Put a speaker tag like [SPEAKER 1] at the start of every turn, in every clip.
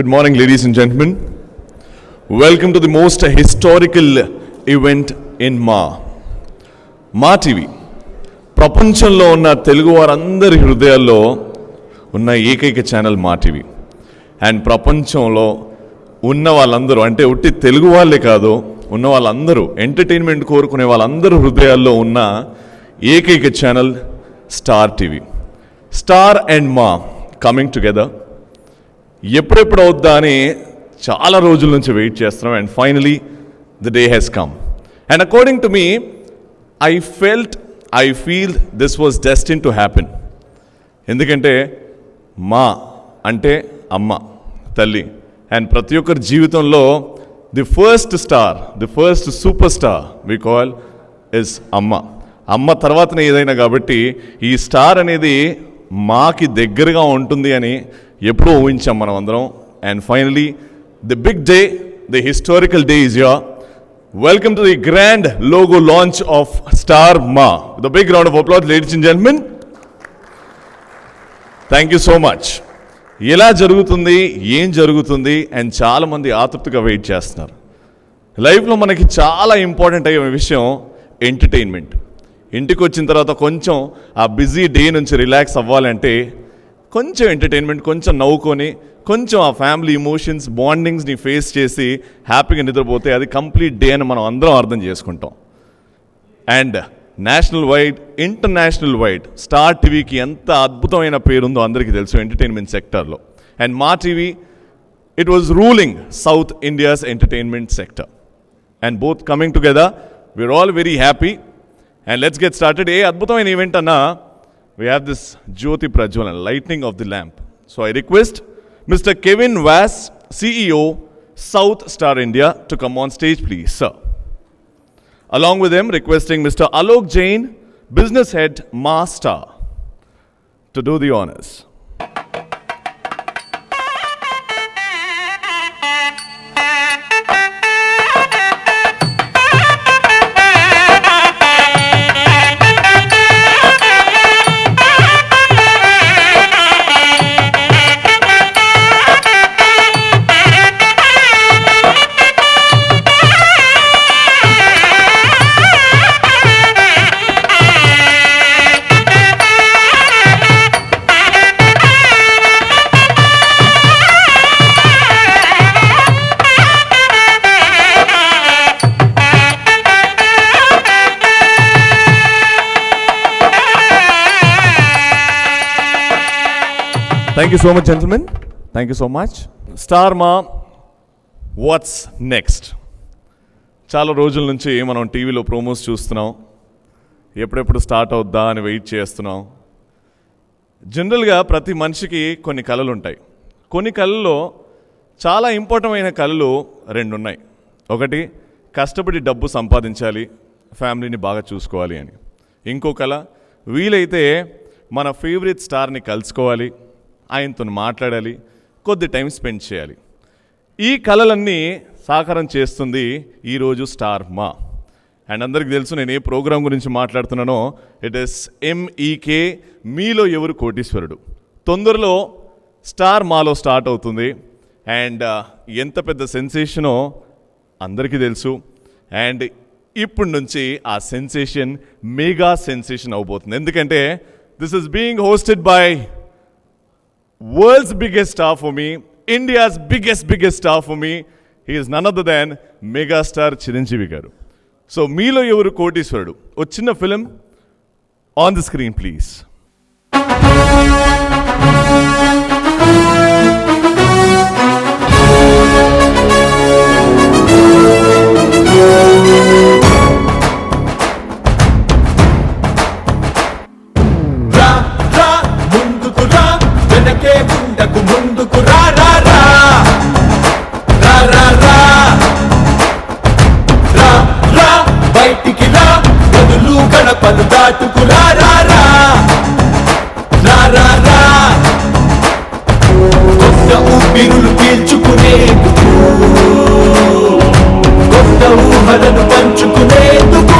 [SPEAKER 1] Good morning, ladies and gentlemen. Welcome to the most historical event in మా TV. ప్రపంచంలో ఉన్న తెలుగు వారందరి హృదయాల్లో ఉన్న ఏకైక ఛానల్ మా టీవీ. అండ్ ప్రపంచంలో ఉన్న వాళ్ళందరూ, అంటే ఉట్టి తెలుగు వాళ్ళే కాదు, ఉన్న వాళ్ళందరూ, ఎంటర్టైన్మెంట్ కోరుకునే వాళ్ళందరూ హృదయాల్లో ఉన్న ఏకైక channel Star TV. Star and Maa coming together. ఎప్పుడెప్పుడు అవుద్దా అని చాలా రోజుల నుంచి వెయిట్ చేస్తున్నాం. And finally the day has come. And according to me, I feel this was destined to happen. ఎందుకంటే మా అంటే అమ్మ, తల్లి. అండ్ ప్రతి ఒక్కరి జీవితంలో the first super star we call is అమ్మ. అమ్మ తర్వాతనే ఏదైనా, కాబట్టి ఈ స్టార్ అనేది మాకి దగ్గరగా ఉంటుంది అని ఎప్పుడూ ఊహించాం మనం అందరం. And finally the big day, the historical day is here. Welcome to the grand logo launch of Star Ma. With a big round of applause, ladies and gentlemen. Thank you so much. ఎలా జరుగుతుంది, ఏం జరుగుతుంది and చాలామంది ఆతృతగా wait చేస్తున్నారు. లైఫ్లో మనకి చాలా ఇంపార్టెంట్ అయ్యే విషయం ఎంటర్టైన్మెంట్. ఇంటికి వచ్చిన తర్వాత కొంచెం ఆ బిజీ డే నుంచి రిలాక్స్ అవ్వాలంటే కొంచెం ఎంటర్టైన్మెంట్, కొంచెం నవ్వుకొని, కొంచెం ఆ ఫ్యామిలీ ఇమోషన్స్, బాండింగ్స్ని ఫేస్ చేసి హ్యాపీగా నిద్రపోతే అది కంప్లీట్ డే అని మనం అందరం అర్థం చేసుకుంటాం. And national wide, international wide star టీవీకి ఎంత అద్భుతమైన పేరుందో అందరికీ తెలుసు ఎంటర్టైన్మెంట్ సెక్టర్లో. And Maa TV, it was ruling South India's entertainment sector. And both coming together, we are all very happy. And let's get started. ఏ అద్భుతమైన ఈవెంట్ అన్నా, we have this Jyoti Prajwalan, lightning of the lamp. So I request Mr. Kevin Vass, CEO, South Star India, to come on stage, please, sir. Along with him, requesting Mr. Alok Jain, Business Head, Ma Star, to do the honors. Thank you so much, gentlemen. Thank you so much. Star Ma, what's next? చాలా రోజుల నుంచి మనం టీవీలో promos చూస్తున్నాం. ఎప్పుడెప్పుడు start అవుద్దా అని wait చేస్తున్నాం. జనరల్గా ప్రతి మనిషికి కొన్ని కళలు ఉంటాయి. కొన్ని కళల్లో చాలా ఇంపార్టెంట్ అయిన కళలు రెండు ఉన్నాయి. ఒకటి, కష్టపడి డబ్బు సంపాదించాలి, ఫ్యామిలీని బాగా చూసుకోవాలి అని. ఇంకో కళ, వీలైతే మన ఫేవరెట్ స్టార్ని కలుసుకోవాలి, ఆయనతో మాట్లాడాలి, కొద్ది టైం స్పెండ్ చేయాలి. ఈ కళలన్నీ సాకారం చేస్తుంది ఈరోజు స్టార్ మా. అండ్ అందరికీ తెలుసు నేను ఏ ప్రోగ్రాం గురించి మాట్లాడుతున్నానో. ఇట్ ఈస్ MEK, మీలో ఎవరు కోటీశ్వరుడు. తొందరలో స్టార్ మాలో స్టార్ట్ అవుతుంది. అండ్ ఎంత పెద్ద సెన్సేషనో అందరికీ తెలుసు. అండ్ ఇప్పటి నుంచి ఆ సెన్సేషన్ మెగా సెన్సేషన్ అవబోతుంది. ఎందుకంటే this is being hosted by world's biggest star for me, India's biggest star for me. He is none other than megastar Chiranjeevi garu. So meelo evaru కోటీశ్వరుడు, ఓ చిన్న film on the screen please. ఊపిరులు పీల్చుకునేందుకు, కొత్త ఊహలను పంచుకునేందుకు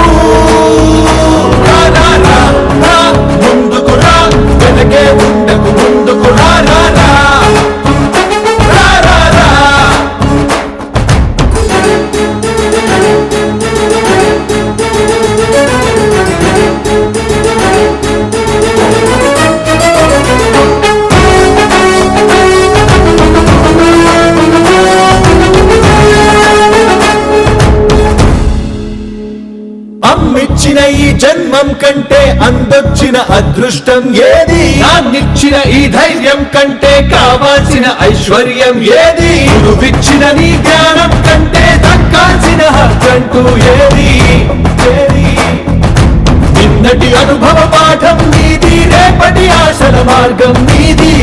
[SPEAKER 1] ముందుకు రా, వెనకే ఉండకు, ముందుకు రా.
[SPEAKER 2] జన్మం కంటే అందొచ్చిన అదృష్టం ఏది? నాన్నిచ్చిన ఈ ధైర్యం కంటే కావాల్సిన ఐశ్వర్యం ఏది? నువ్విచ్చిన నీ జ్ఞానం కంటే దక్కాల్సిన హక్కంటూ ఏది? నిన్నటి అనుభవ పాఠం నీది, రేపటి ఆశల మార్గం నీది.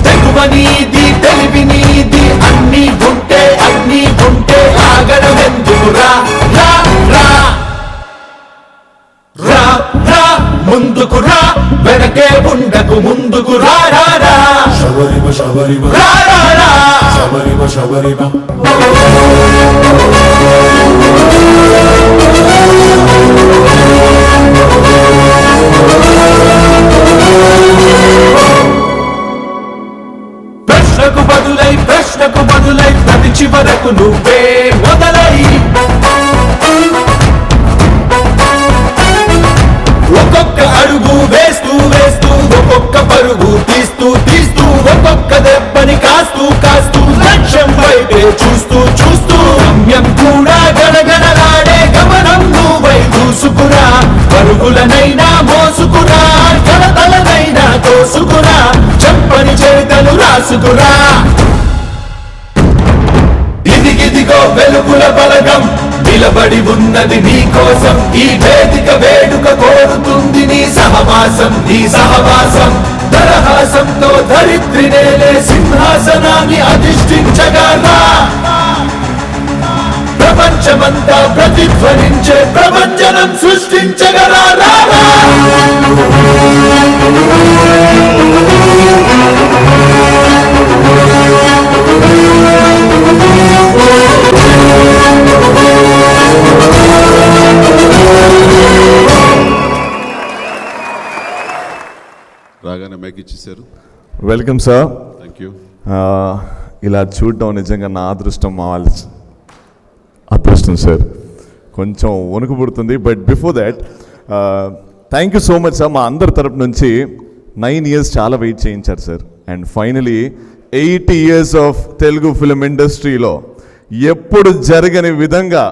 [SPEAKER 2] తెగువ నీది, తెలివి నీది, అన్నీ ఉంటే ఆగడం ఎందుకు? రా ముందుకు రా, వెనకే ఉండకు, ముందుకు రా. శబరిమ శబరిమ శబరిమ శబరిమ. ప్రశ్నకు బదులై ప్రతి చివరకు నువ్వే మొదలై ఒక్కొక్క అడుగు వేస్తూ ఒక్కొక్క పరుగు తీస్తూ ఒక్కొక్క దెబ్బని కాస్తూ లక్ష్యం వైపే చూస్తూ గమ్యం కూడా గడగడలాడే గమనం నువ్వై దూసుకురా. పరుగులనైనా మోసుకురా, కలతలనైనా తోసుకురా, చెప్పని చేతలు రాసుకురా. ఇదిగో వెలుగుల బలగం నిలబడి ఉన్నది నీ కోసం. ఈ వేదిక వేడుక కోరుతుంది నీ సహవాసం. దరహాసంతో ధరిత్రినేలే సింహాసనాన్ని అధిష్ఠించగా రా. ప్రపంచమంతా ప్రతిధ్వనించే ప్రపంచనం సృష్టించగరా.
[SPEAKER 3] రాగానే మైక్ ఇచ్చేసారు.
[SPEAKER 1] Welcome sir.
[SPEAKER 3] Thank you.
[SPEAKER 1] ఇలా చూడడం నిజంగా నా అదృష్టం, మా వాళ్ళ అదృష్టం సార్. కొంచెం వణుకు పుడుతుంది. But before that thank you so much sir. మా అందరి తరపు నుంచి 9 years చాలా వెయిట్ చేయించారు sir. And finally 80 years of Telugu film ఇండస్ట్రీలో ఎప్పుడు జరగని విధంగా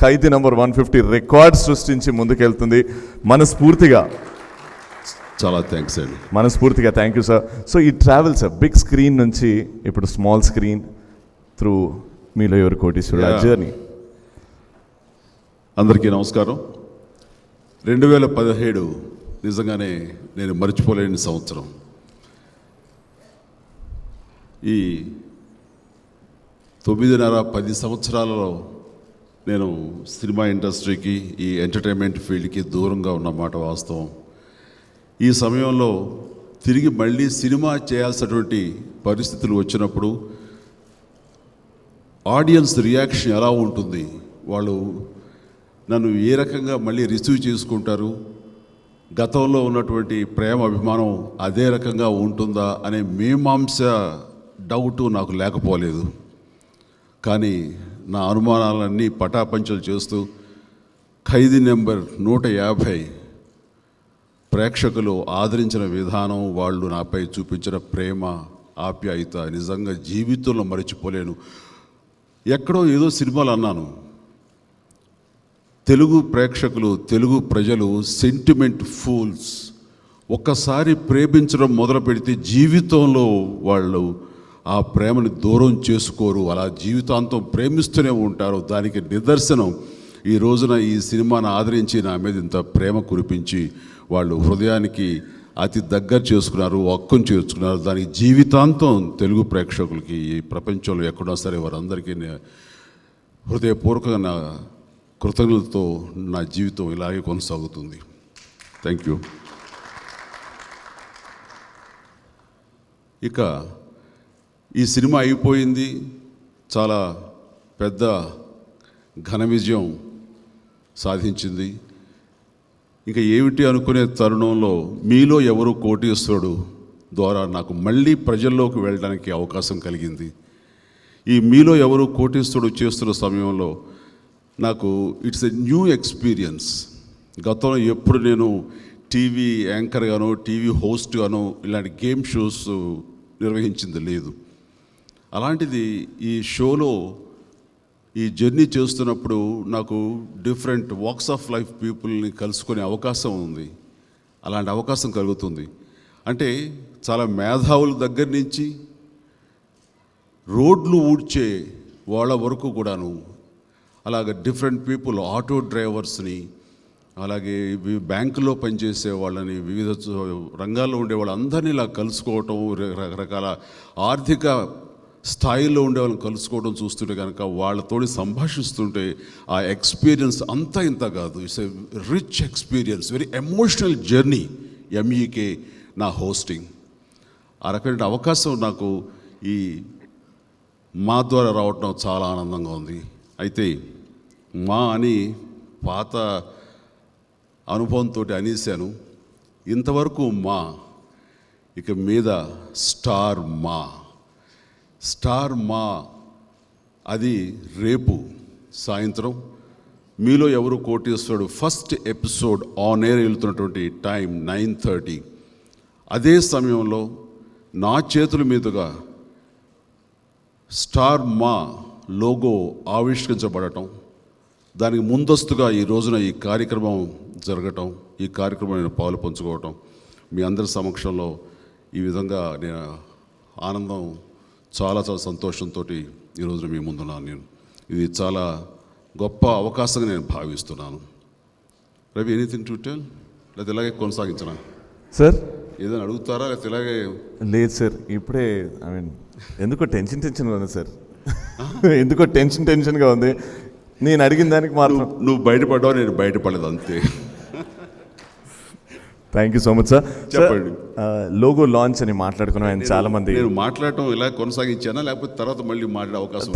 [SPEAKER 1] ఖైదీ నంబర్ 150 రికార్డ్ సృష్టించి ముందుకెళ్తుంది. మనస్ఫూర్తిగా
[SPEAKER 3] చాలా థ్యాంక్స్ అండి.
[SPEAKER 1] మనస్ఫూర్తిగా థ్యాంక్ యూ సార్. సో ఈ ట్రావెల్ సార్ బిగ్ స్క్రీన్ నుంచి ఇప్పుడు స్మాల్ స్క్రీన్ త్రూ మీలో ఎవరు కోటీశ్వరుడు జర్నీ.
[SPEAKER 3] అందరికీ నమస్కారం. 2017 నిజంగానే నేను మర్చిపోలేని సంవత్సరం. ఈ 9.5-10 సంవత్సరాలలో నేను సినిమా ఇండస్ట్రీకి, ఈ ఎంటర్టైన్మెంట్ ఫీల్డ్కి దూరంగా ఉన్నమాట వాస్తవం. ఈ సమయంలో తిరిగి మళ్ళీ సినిమా చేయాల్సినటువంటి పరిస్థితులు వచ్చినప్పుడు ఆడియన్స్ రియాక్షన్ ఎలా ఉంటుంది, వాళ్ళు నన్ను ఏ రకంగా మళ్ళీ రిసీవ్ చేసుకుంటారు, గతంలో ఉన్నటువంటి ప్రేమ అభిమానం అదే రకంగా ఉంటుందా అనే మీమాంస డౌటు నాకు లేకపోలేదు. కానీ నా అనుమానాలన్నీ పటాపంచలు చేస్తూ ఖైదీ నెంబర్ 150 ప్రేక్షకులు ఆదరించిన విధానం, వాళ్ళు నాపై చూపించిన ప్రేమ ఆప్యాయత నిజంగా జీవితంలో మరచిపోలేను. ఎక్కడో ఏదో సినిమాలు అన్నాను, తెలుగు ప్రేక్షకులు, తెలుగు ప్రజలు సెంటిమెంట్ ఫూల్స్. ఒక్కసారి ప్రేమించడం మొదలు పెడితే జీవితంలో వాళ్ళు ఆ ప్రేమని దూరం చేసుకోరు, అలా జీవితాంతం ప్రేమిస్తూనే ఉంటారు. దానికి నిదర్శనం ఈ రోజున ఈ సినిమాను ఆదరించి నా మీద ఇంత ప్రేమ కురిపించి వాళ్ళు హృదయానికి అతి దగ్గర చేసుకున్నారు, హక్కును చేర్చుకున్నారు. దానికి జీవితాంతం తెలుగు ప్రేక్షకులకి ఈ ప్రపంచంలో ఎక్కడున్నా సరే వారందరికీ హృదయపూర్వకంగా నా కృతజ్ఞతతో నా జీవితం ఇలాగే కొనసాగుతుంది. Thank you. ఇక ఈ సినిమా అయిపోయింది, చాలా పెద్ద ఘన విజయం సాధించింది. ఇంకా ఏమిటి అనుకునే తరుణంలో మీలో ఎవరు కోటీశ్వరుడు ద్వారా నాకు మళ్ళీ ప్రజల్లోకి వెళ్ళడానికి అవకాశం కలిగింది. ఈ మీలో ఎవరు కోటీశ్వరుడు చేస్తున్న సమయంలో నాకు ఇట్స్ ఎ న్యూ ఎక్స్పీరియన్స్. గతంలో ఎప్పుడు నేను టీవీ యాంకర్గానో, టీవీ హోస్ట్గానో ఇలాంటి గేమ్ షోస్ నిర్వహించింది లేదు. అలాంటిది ఈ షోలో ఈ జర్నీ చేస్తున్నప్పుడు నాకు డిఫరెంట్ వాక్స్ ఆఫ్ లైఫ్ పీపుల్ని కలుసుకునే అవకాశం ఉంది. అలాంటి అవకాశం కలుగుతుంది. అంటే చాలా మేధావుల దగ్గర నుంచి రోడ్లు ఊడ్చే వాళ్ళ వరకు కూడాను, అలాగే డిఫరెంట్ పీపుల్, ఆటో డ్రైవర్స్ని, అలాగే బ్యాంకులో పనిచేసే వాళ్ళని, వివిధ రంగాల్లో ఉండే వాళ్ళందరినీ ఇలా కలుసుకోవటం, రకరకాల ఆర్థిక స్థాయిలో ఉండే వాళ్ళని కలుసుకోవడం చూస్తుంటే కనుక వాళ్ళతోటి సంభాషిస్తుంటే ఆ ఎక్స్పీరియన్స్ అంతా ఇంత కాదు. It's a rich experience, very emotional journey. MEK నా హోస్టింగ్. ఆ రకమైన అవకాశం నాకు ఈ మా ద్వారా రావటం చాలా ఆనందంగా ఉంది. అయితే మా అని పాత అనుభవంతో అనేశాను. ఇంతవరకు మా, ఇక మీద స్టార్ మా. స్టార్ మా అది రేపు సాయంత్రం మీలో ఎవరు కోటేశ్వరుడు ఫస్ట్ ఎపిసోడ్ ఆన్ ఎయిర్ వెళ్తున్నటువంటి టైం 9:30. అదే సమయంలో నా చేతుల మీదుగా స్టార్ మా లోగో ఆవిష్కరించబడటం, దానికి ముందస్తుగా ఈ రోజున ఈ కార్యక్రమం జరగటం, ఈ కార్యక్రమం నేను పాలు పంచుకోవటం, మీ అందరి సమక్షంలో ఈ విధంగా నేను ఆనందం, చాలా చాలా సంతోషంతో ఈ రోజున మీ ముందున్నాను. నేను ఇది చాలా గొప్ప అవకాశంగా నేను భావిస్తున్నాను. Ravi, anything to tell? లేదా ఇలాగే కొనసాగించనా
[SPEAKER 1] సార్?
[SPEAKER 3] ఏదైనా అడుగుతారా లేకపోతే ఇలాగే?
[SPEAKER 1] లేదు సార్, ఇప్పుడే ఎందుకో టెన్షన్గా ఉంది సార్. ఎందుకో టెన్షన్గా ఉంది. నేను అడిగిన దానికి మాత్రం
[SPEAKER 3] నువ్వు బయటపడ్డావు, నేను బయటపడలేదు, అంతే.
[SPEAKER 1] Thank you so much sir.
[SPEAKER 3] చెప్పండి.
[SPEAKER 1] లోగో లాంచ్ అని మాట్లాడుకున్నాం. ఆయన చాలా మంది
[SPEAKER 3] నేను మాట్లాడటం ఇలా కొనసాగించానా లేకపోతే తర్వాత మళ్ళీ మాట్లాడే అవకాశం?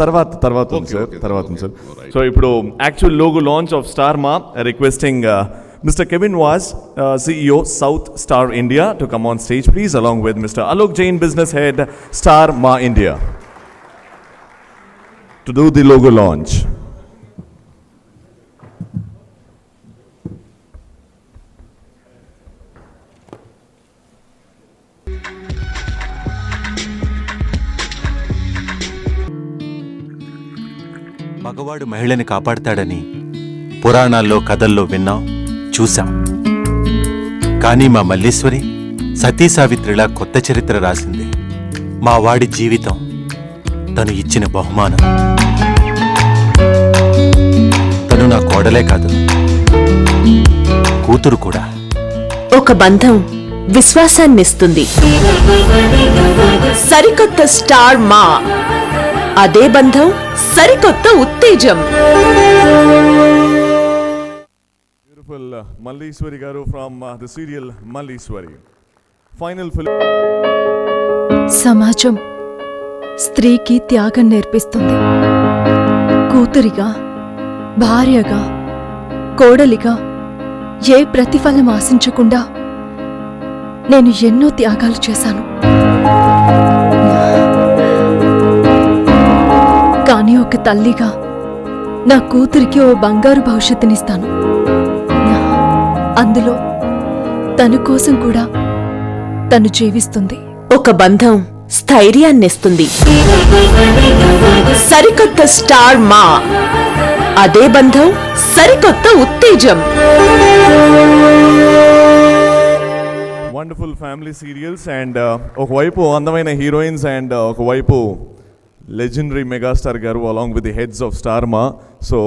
[SPEAKER 1] తర్వాత ఉంది సార్. తర్వాత ఉంది సార్.
[SPEAKER 3] Alright.
[SPEAKER 1] సో ఇప్పుడు actual logo launch of star మా, requesting Mr. Kevin Was, CEO, South Star India, to come on stage, please, along with Mr. Alok Jain, Business Head, Star Ma India, to do the logo launch.
[SPEAKER 4] మగవాడు మహిళని కాపాడతాడని పురాణాల్లో, కథల్లో విన్నాం, చూశాం. కానీ మా మల్లీశ్వరి సతీ సావిత్రిలా కొత్త చరిత్ర రాసింది. మా వాడి జీవితం, తను ఇచ్చిన బహుమానం. తను నా కోడలే కాదు, కూతురు కూడా.
[SPEAKER 5] ఒక బంధం విశ్వాసాన్నిస్తుంది. సరికొత్త స్టార్ మా, అదే బంధం సరికొత్త ఉత్తేజం.
[SPEAKER 1] Beautiful Malleeswari garu from the serial Malleeswari. Final film.
[SPEAKER 6] సమాజం స్త్రీకి త్యాగం నేర్పిస్తుంది. కూతురిగా, భార్యగా, కోడలిగా ఏ ప్రతిఫలం ఆశించకుండా నేను ఎన్నో త్యాగాలు చేశాను. కానీ ఒక తల్లిగా నా కూతురికి ఓ బంగారు భవిష్యత్తునిస్తాను. అందులో తన కోసం కూడా తను జీవిస్తుంది.
[SPEAKER 5] ఒక బంధం స్థైర్యాన్నిస్తుంది. సరికొత్త స్టార్ మా, అదే బంధం సరికొత్త ఉత్తేజం.
[SPEAKER 1] వండర్ఫుల్ ఫ్యామిలీ సీరియల్స్ అండ్ ఒకవైపు అందమైన హీరోయిన్స్ అండ్ ఒకవైపు legendary megastar garu along with the heads of Star Ma. So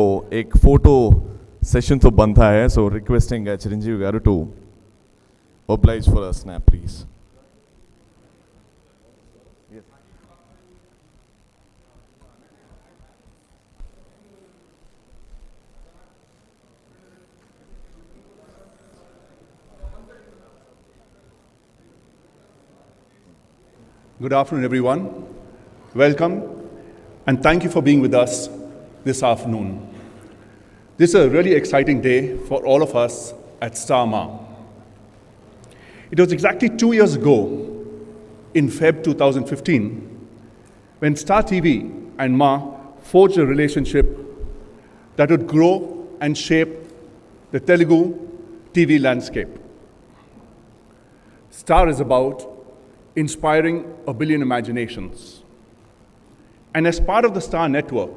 [SPEAKER 1] ek photo session to banta hai, so requesting Chiranjeevi garu to oblige for a snap, please.
[SPEAKER 7] Good afternoon, everyone. Welcome, and thank you for being with us this afternoon. This is a really exciting day for all of us at Star Ma. It was exactly 2 years ago, in Feb 2015, when Star TV and Ma forged a relationship that would grow and shape the Telugu TV landscape. Star is about inspiring 1 billion imaginations. And as part of the Star Network,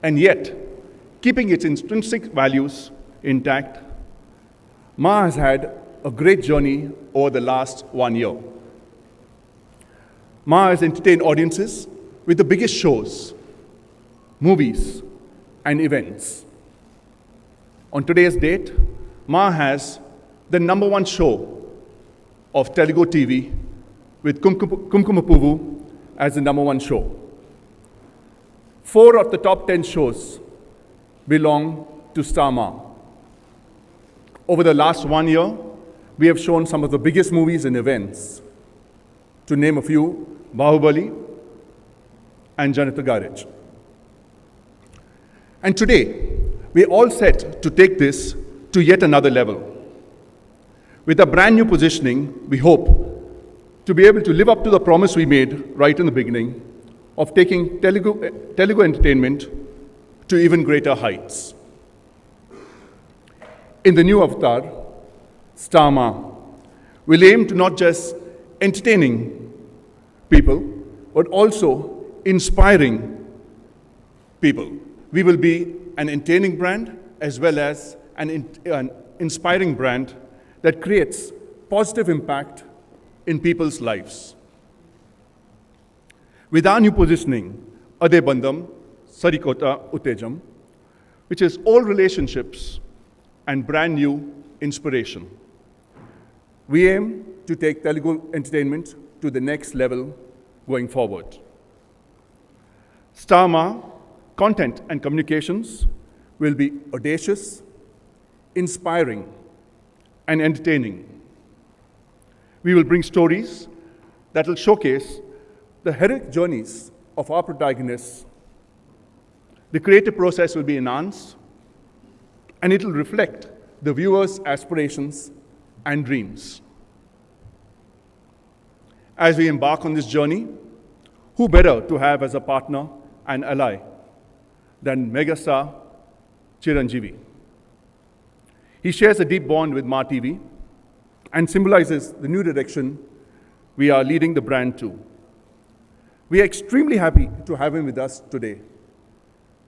[SPEAKER 7] and yet keeping its intrinsic values intact, Ma has had a great journey over the last 1 year. Ma has entertained audiences with the biggest shows, movies, and events. On today's date, Ma has the #1 show of Telugu TV with Kumkumapuvu as the #1 show. 4 of the top 10 shows belong to Star Ma. Over the last 1 year, we have shown some of the biggest movies and events. To name a few, Bahubali and Janata Garage. And today, we're all set to take this to yet another level. With a brand new positioning, we hope to be able to live up to the promise we made right in the beginning of taking Telugu entertainment to even greater heights. In the new avatar, Star Ma will aim to not just entertaining people, but also inspiring people. We will be an entertaining brand as well as an inspiring brand that creates positive impact in people's lives. With our new positioning, Ade Bandham, Sarikota Uttejam, which is all relationships and brand new inspiration. We aim to take Telugu entertainment to the next level going forward. Star Ma content and communications will be audacious, inspiring, and entertaining. We will bring stories that will showcase the heroic journeys of our protagonists. The creative process will be enhanced, and it will reflect the viewer's aspirations and dreams. As we embark on this journey, who better to have as a partner and ally than megastar Chiranjeevi? He shares a deep bond with Ma TV and symbolizes the new direction we are leading the brand to. We are extremely happy to have him with us today.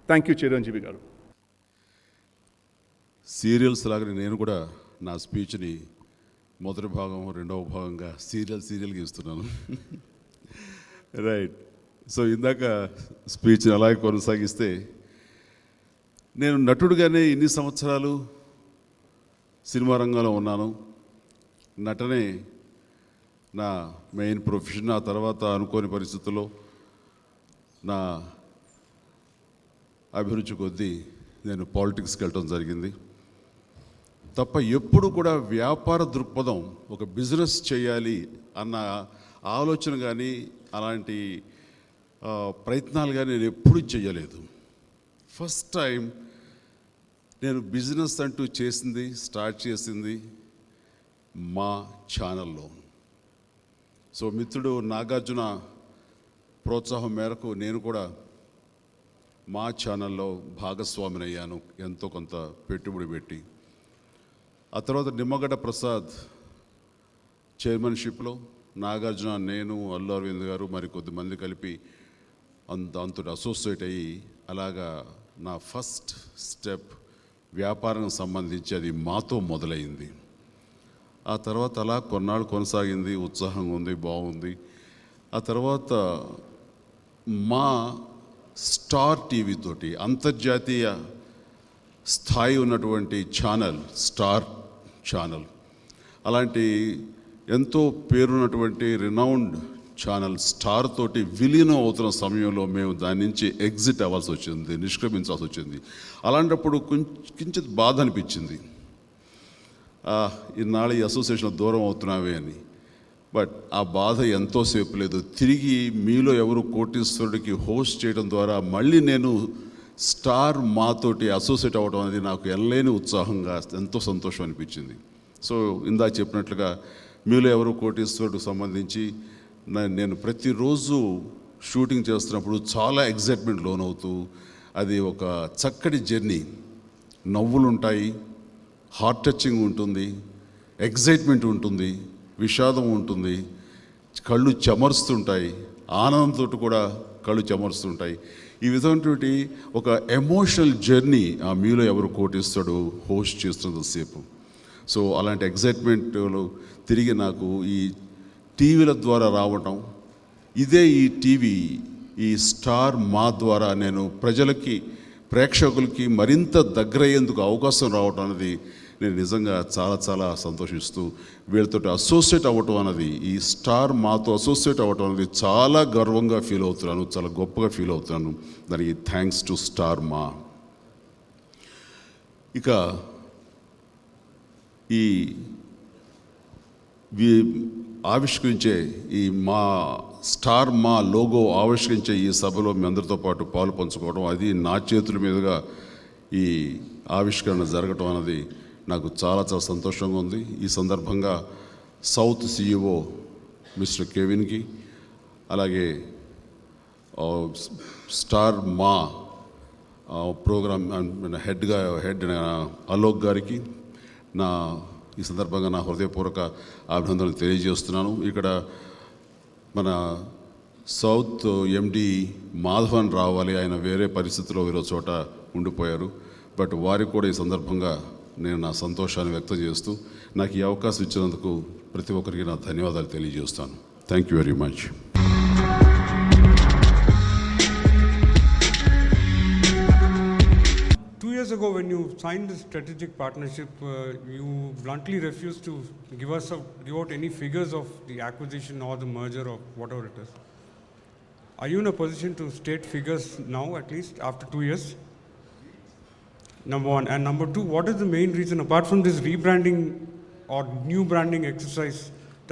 [SPEAKER 7] Thank you, Chiranjeevi garu.
[SPEAKER 3] Serials లాగానే నేను కూడా నా స్పీచ్ని మొదటి భాగం రెండవ భాగంగా సీరియల్గా ఇస్తున్నాను. రైట్. సో ఇందాక స్పీచ్ని అలాగే కొనసాగిస్తే, నేను నటుడుగానే ఇన్ని సంవత్సరాలు సినిమా రంగంలో ఉన్నాను. నటనే నా మెయిన్ ప్రొఫెషన్. ఆ తర్వాత అనుకోని పరిస్థితుల్లో నా అభిరుచి కొద్దీ నేను పాలిటిక్స్కి వెళ్ళటం జరిగింది. తప్ప ఎప్పుడు కూడా వ్యాపార దృక్పథం, ఒక బిజినెస్ చేయాలి అన్న ఆలోచన కానీ అలాంటి ప్రయత్నాలు కానీ నేను ఎప్పుడూ చేయలేదు. ఫస్ట్ టైం నేను బిజినెస్ అంటూ స్టార్ట్ చేసింది మా ఛానల్లో. సో మిత్రుడు నాగార్జున ప్రోత్సాహం మేరకు నేను కూడా మా ఛానల్లో భాగస్వామిని అయ్యాను, ఎంతో కొంత పెట్టుబడి పెట్టి. ఆ తర్వాత నిమ్మగడ్డ ప్రసాద్ చైర్మన్షిప్లో నాగార్జున, నేను, అల్లు అరవింద్ గారు మరి కొద్దిమంది కలిపి దాంతో అసోసియేట్ అయ్యి అలాగా నా ఫస్ట్ స్టెప్ వ్యాపారం సంబంధించి అది మాతో మొదలైంది. ఆ తర్వాత అలా కొన్నాళ్ళు కొనసాగింది, ఉత్సాహంగా ఉంది, బాగుంది. ఆ తర్వాత మా స్టార్ టీవీ తోటి అంతర్జాతీయ స్థాయి ఉన్నటువంటి ఛానల్, స్టార్ ఛానల్, అలాంటి ఎంతో పేరున్నటువంటి రినౌండ్ ఛానల్ స్టార్ తోటి విలీనం అవుతున్న సమయంలో మేము దాని నుంచి ఎగ్జిట్ అవ్వాల్సి వచ్చింది, నిష్క్రమించాల్సి వచ్చింది. అలాంటప్పుడు కించిత్ బాధ అనిపించింది, ఇన్నాళ్ళు ఈ అసోసియేషన్ దూరం అవుతున్నావే అని. బట్ ఆ బాధ ఎంతోసేపు లేదు. తిరిగి మీలో ఎవరు కోటీశ్వరుడికి హోస్ట్ చేయడం ద్వారా మళ్ళీ నేను స్టార్ మాతోటి అసోసియేట్ అవ్వడం అనేది నాకు ఎనలేని ఉత్సాహంగా, ఎంతో సంతోషం అనిపించింది. సో ఇందాక చెప్పినట్లుగా మీలో ఎవరు కోటీశ్వరుడికి సంబంధించి నేను ప్రతిరోజు షూటింగ్ చేస్తున్నప్పుడు చాలా ఎగ్జైట్మెంట్ లోనవుతూ, అది ఒక చక్కటి జర్నీ. నవ్వులు ఉంటాయి, హార్ట్ టచింగ్ ఉంటుంది, ఎగ్జైట్మెంట్ ఉంటుంది, విషాదం ఉంటుంది, కళ్ళు చెమరుస్తుంటాయి, ఆనందంతో కూడా కళ్ళు చెమరుస్తుంటాయి. ఈ విధమైనటువంటి ఒక ఎమోషనల్ జర్నీ ఆ మీలో ఎవరు కోటిస్తాడు హోస్ట్ చేస్తున్నంతసేపు. సో అలాంటి ఎగ్జైట్మెంట్లో తిరిగి నాకు ఈ టీవీల ద్వారా రావటం, ఇదే ఈ టీవీ ఈ స్టార్ మా ద్వారా నేను ప్రజలకి ప్రేక్షకులకి మరింత దగ్గరయ్యేందుకు అవకాశం రావటం అనేది నేను నిజంగా చాలా చాలా సంతోషిస్తూ వీళ్ళతో అసోసియేట్ అవ్వటం అన్నది, ఈ స్టార్ మాతో అసోసియేట్ అవ్వటం అనేది చాలా గర్వంగా ఫీల్ అవుతున్నాను, చాలా గొప్పగా ఫీల్ అవుతున్నాను. దానికి థ్యాంక్స్ టు స్టార్ మా. ఇక ఈ ఆవిష్కరించే ఈ మా స్టార్ మా లోగో ఆవిష్కరించే ఈ సభలో మీ అందరితో పాటు పాలు పంచుకోవడం, అది నా చేతుల మీదుగా ఈ ఆవిష్కరణ జరగటం అన్నది నాకు చాలా చాలా సంతోషంగా ఉంది. ఈ సందర్భంగా సౌత్ సిఇఓ మిస్టర్ కెవిన్కి, అలాగే స్టార్ మా ప్రోగ్రామ్ హెడ్ అలోక్ గారికి ఈ సందర్భంగా నా హృదయపూర్వక అభినందనలు తెలియజేస్తున్నాను. ఇక్కడ మన సౌత్ ఎండి మాధవన్ రావాలి, ఆయన వేరే పరిస్థితిలో వేరే చోట ఉండిపోయారు. బట్ వారికి కూడా ఈ సందర్భంగా నేను నా సంతోషాన్ని వ్యక్తం చేస్తూ నాకు ఈ అవకాశం ఇచ్చినందుకు ప్రతి ఒక్కరికి నా ధన్యవాదాలు తెలియజేస్తాను. Thank you very much.
[SPEAKER 8] Years ago, when you signed this strategic partnership, you bluntly refused to give out any figures of the acquisition or the merger or whatever it is. Are you in a position to state figures now, at least after 2 years? Number one. And number two, what is the main reason, apart from this rebranding or new branding exercise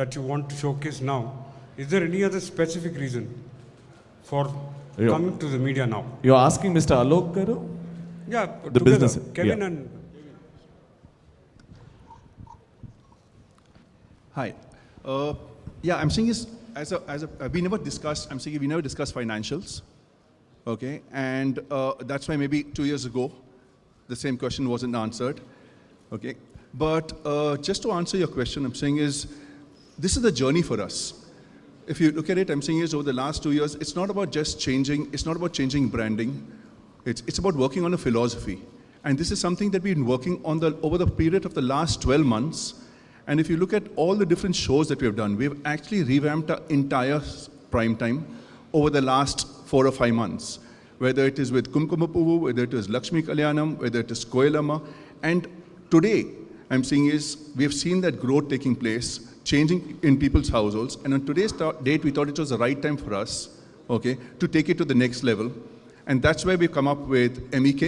[SPEAKER 8] that you want to showcase now, is there any other specific reason for coming to the media now?
[SPEAKER 1] You're asking Mr. Alok Garu?
[SPEAKER 8] Yeah,
[SPEAKER 1] The
[SPEAKER 8] together,
[SPEAKER 1] business,
[SPEAKER 8] Kevin
[SPEAKER 1] yeah.
[SPEAKER 8] and
[SPEAKER 7] Hi. Yeah, I'm saying is, we never discussed, I'm saying we never discussed financials, okay? And that's why maybe 2 years ago, the same question wasn't answered, okay? But just to answer your question, I'm saying is, this is a journey for us. If you look at it, I'm saying is, over the last 2 years, it's not about just changing, it's not about changing branding. It's about working on a philosophy. And this is something that we've been working on over the period of the last 12 months. And if you look at all the different shows that we have done, we've actually revamped our entire prime time over the last 4 or 5 months. Whether it is with Kumkumapuvu, whether it is Lakshmi Kalyanam, whether it is Koyalama. And today, I'm saying is, we have seen that growth taking place, changing in people's households. And on today's date, we thought it was the right time for us, okay, to take it to the next level. And that's why we've come up with MEK.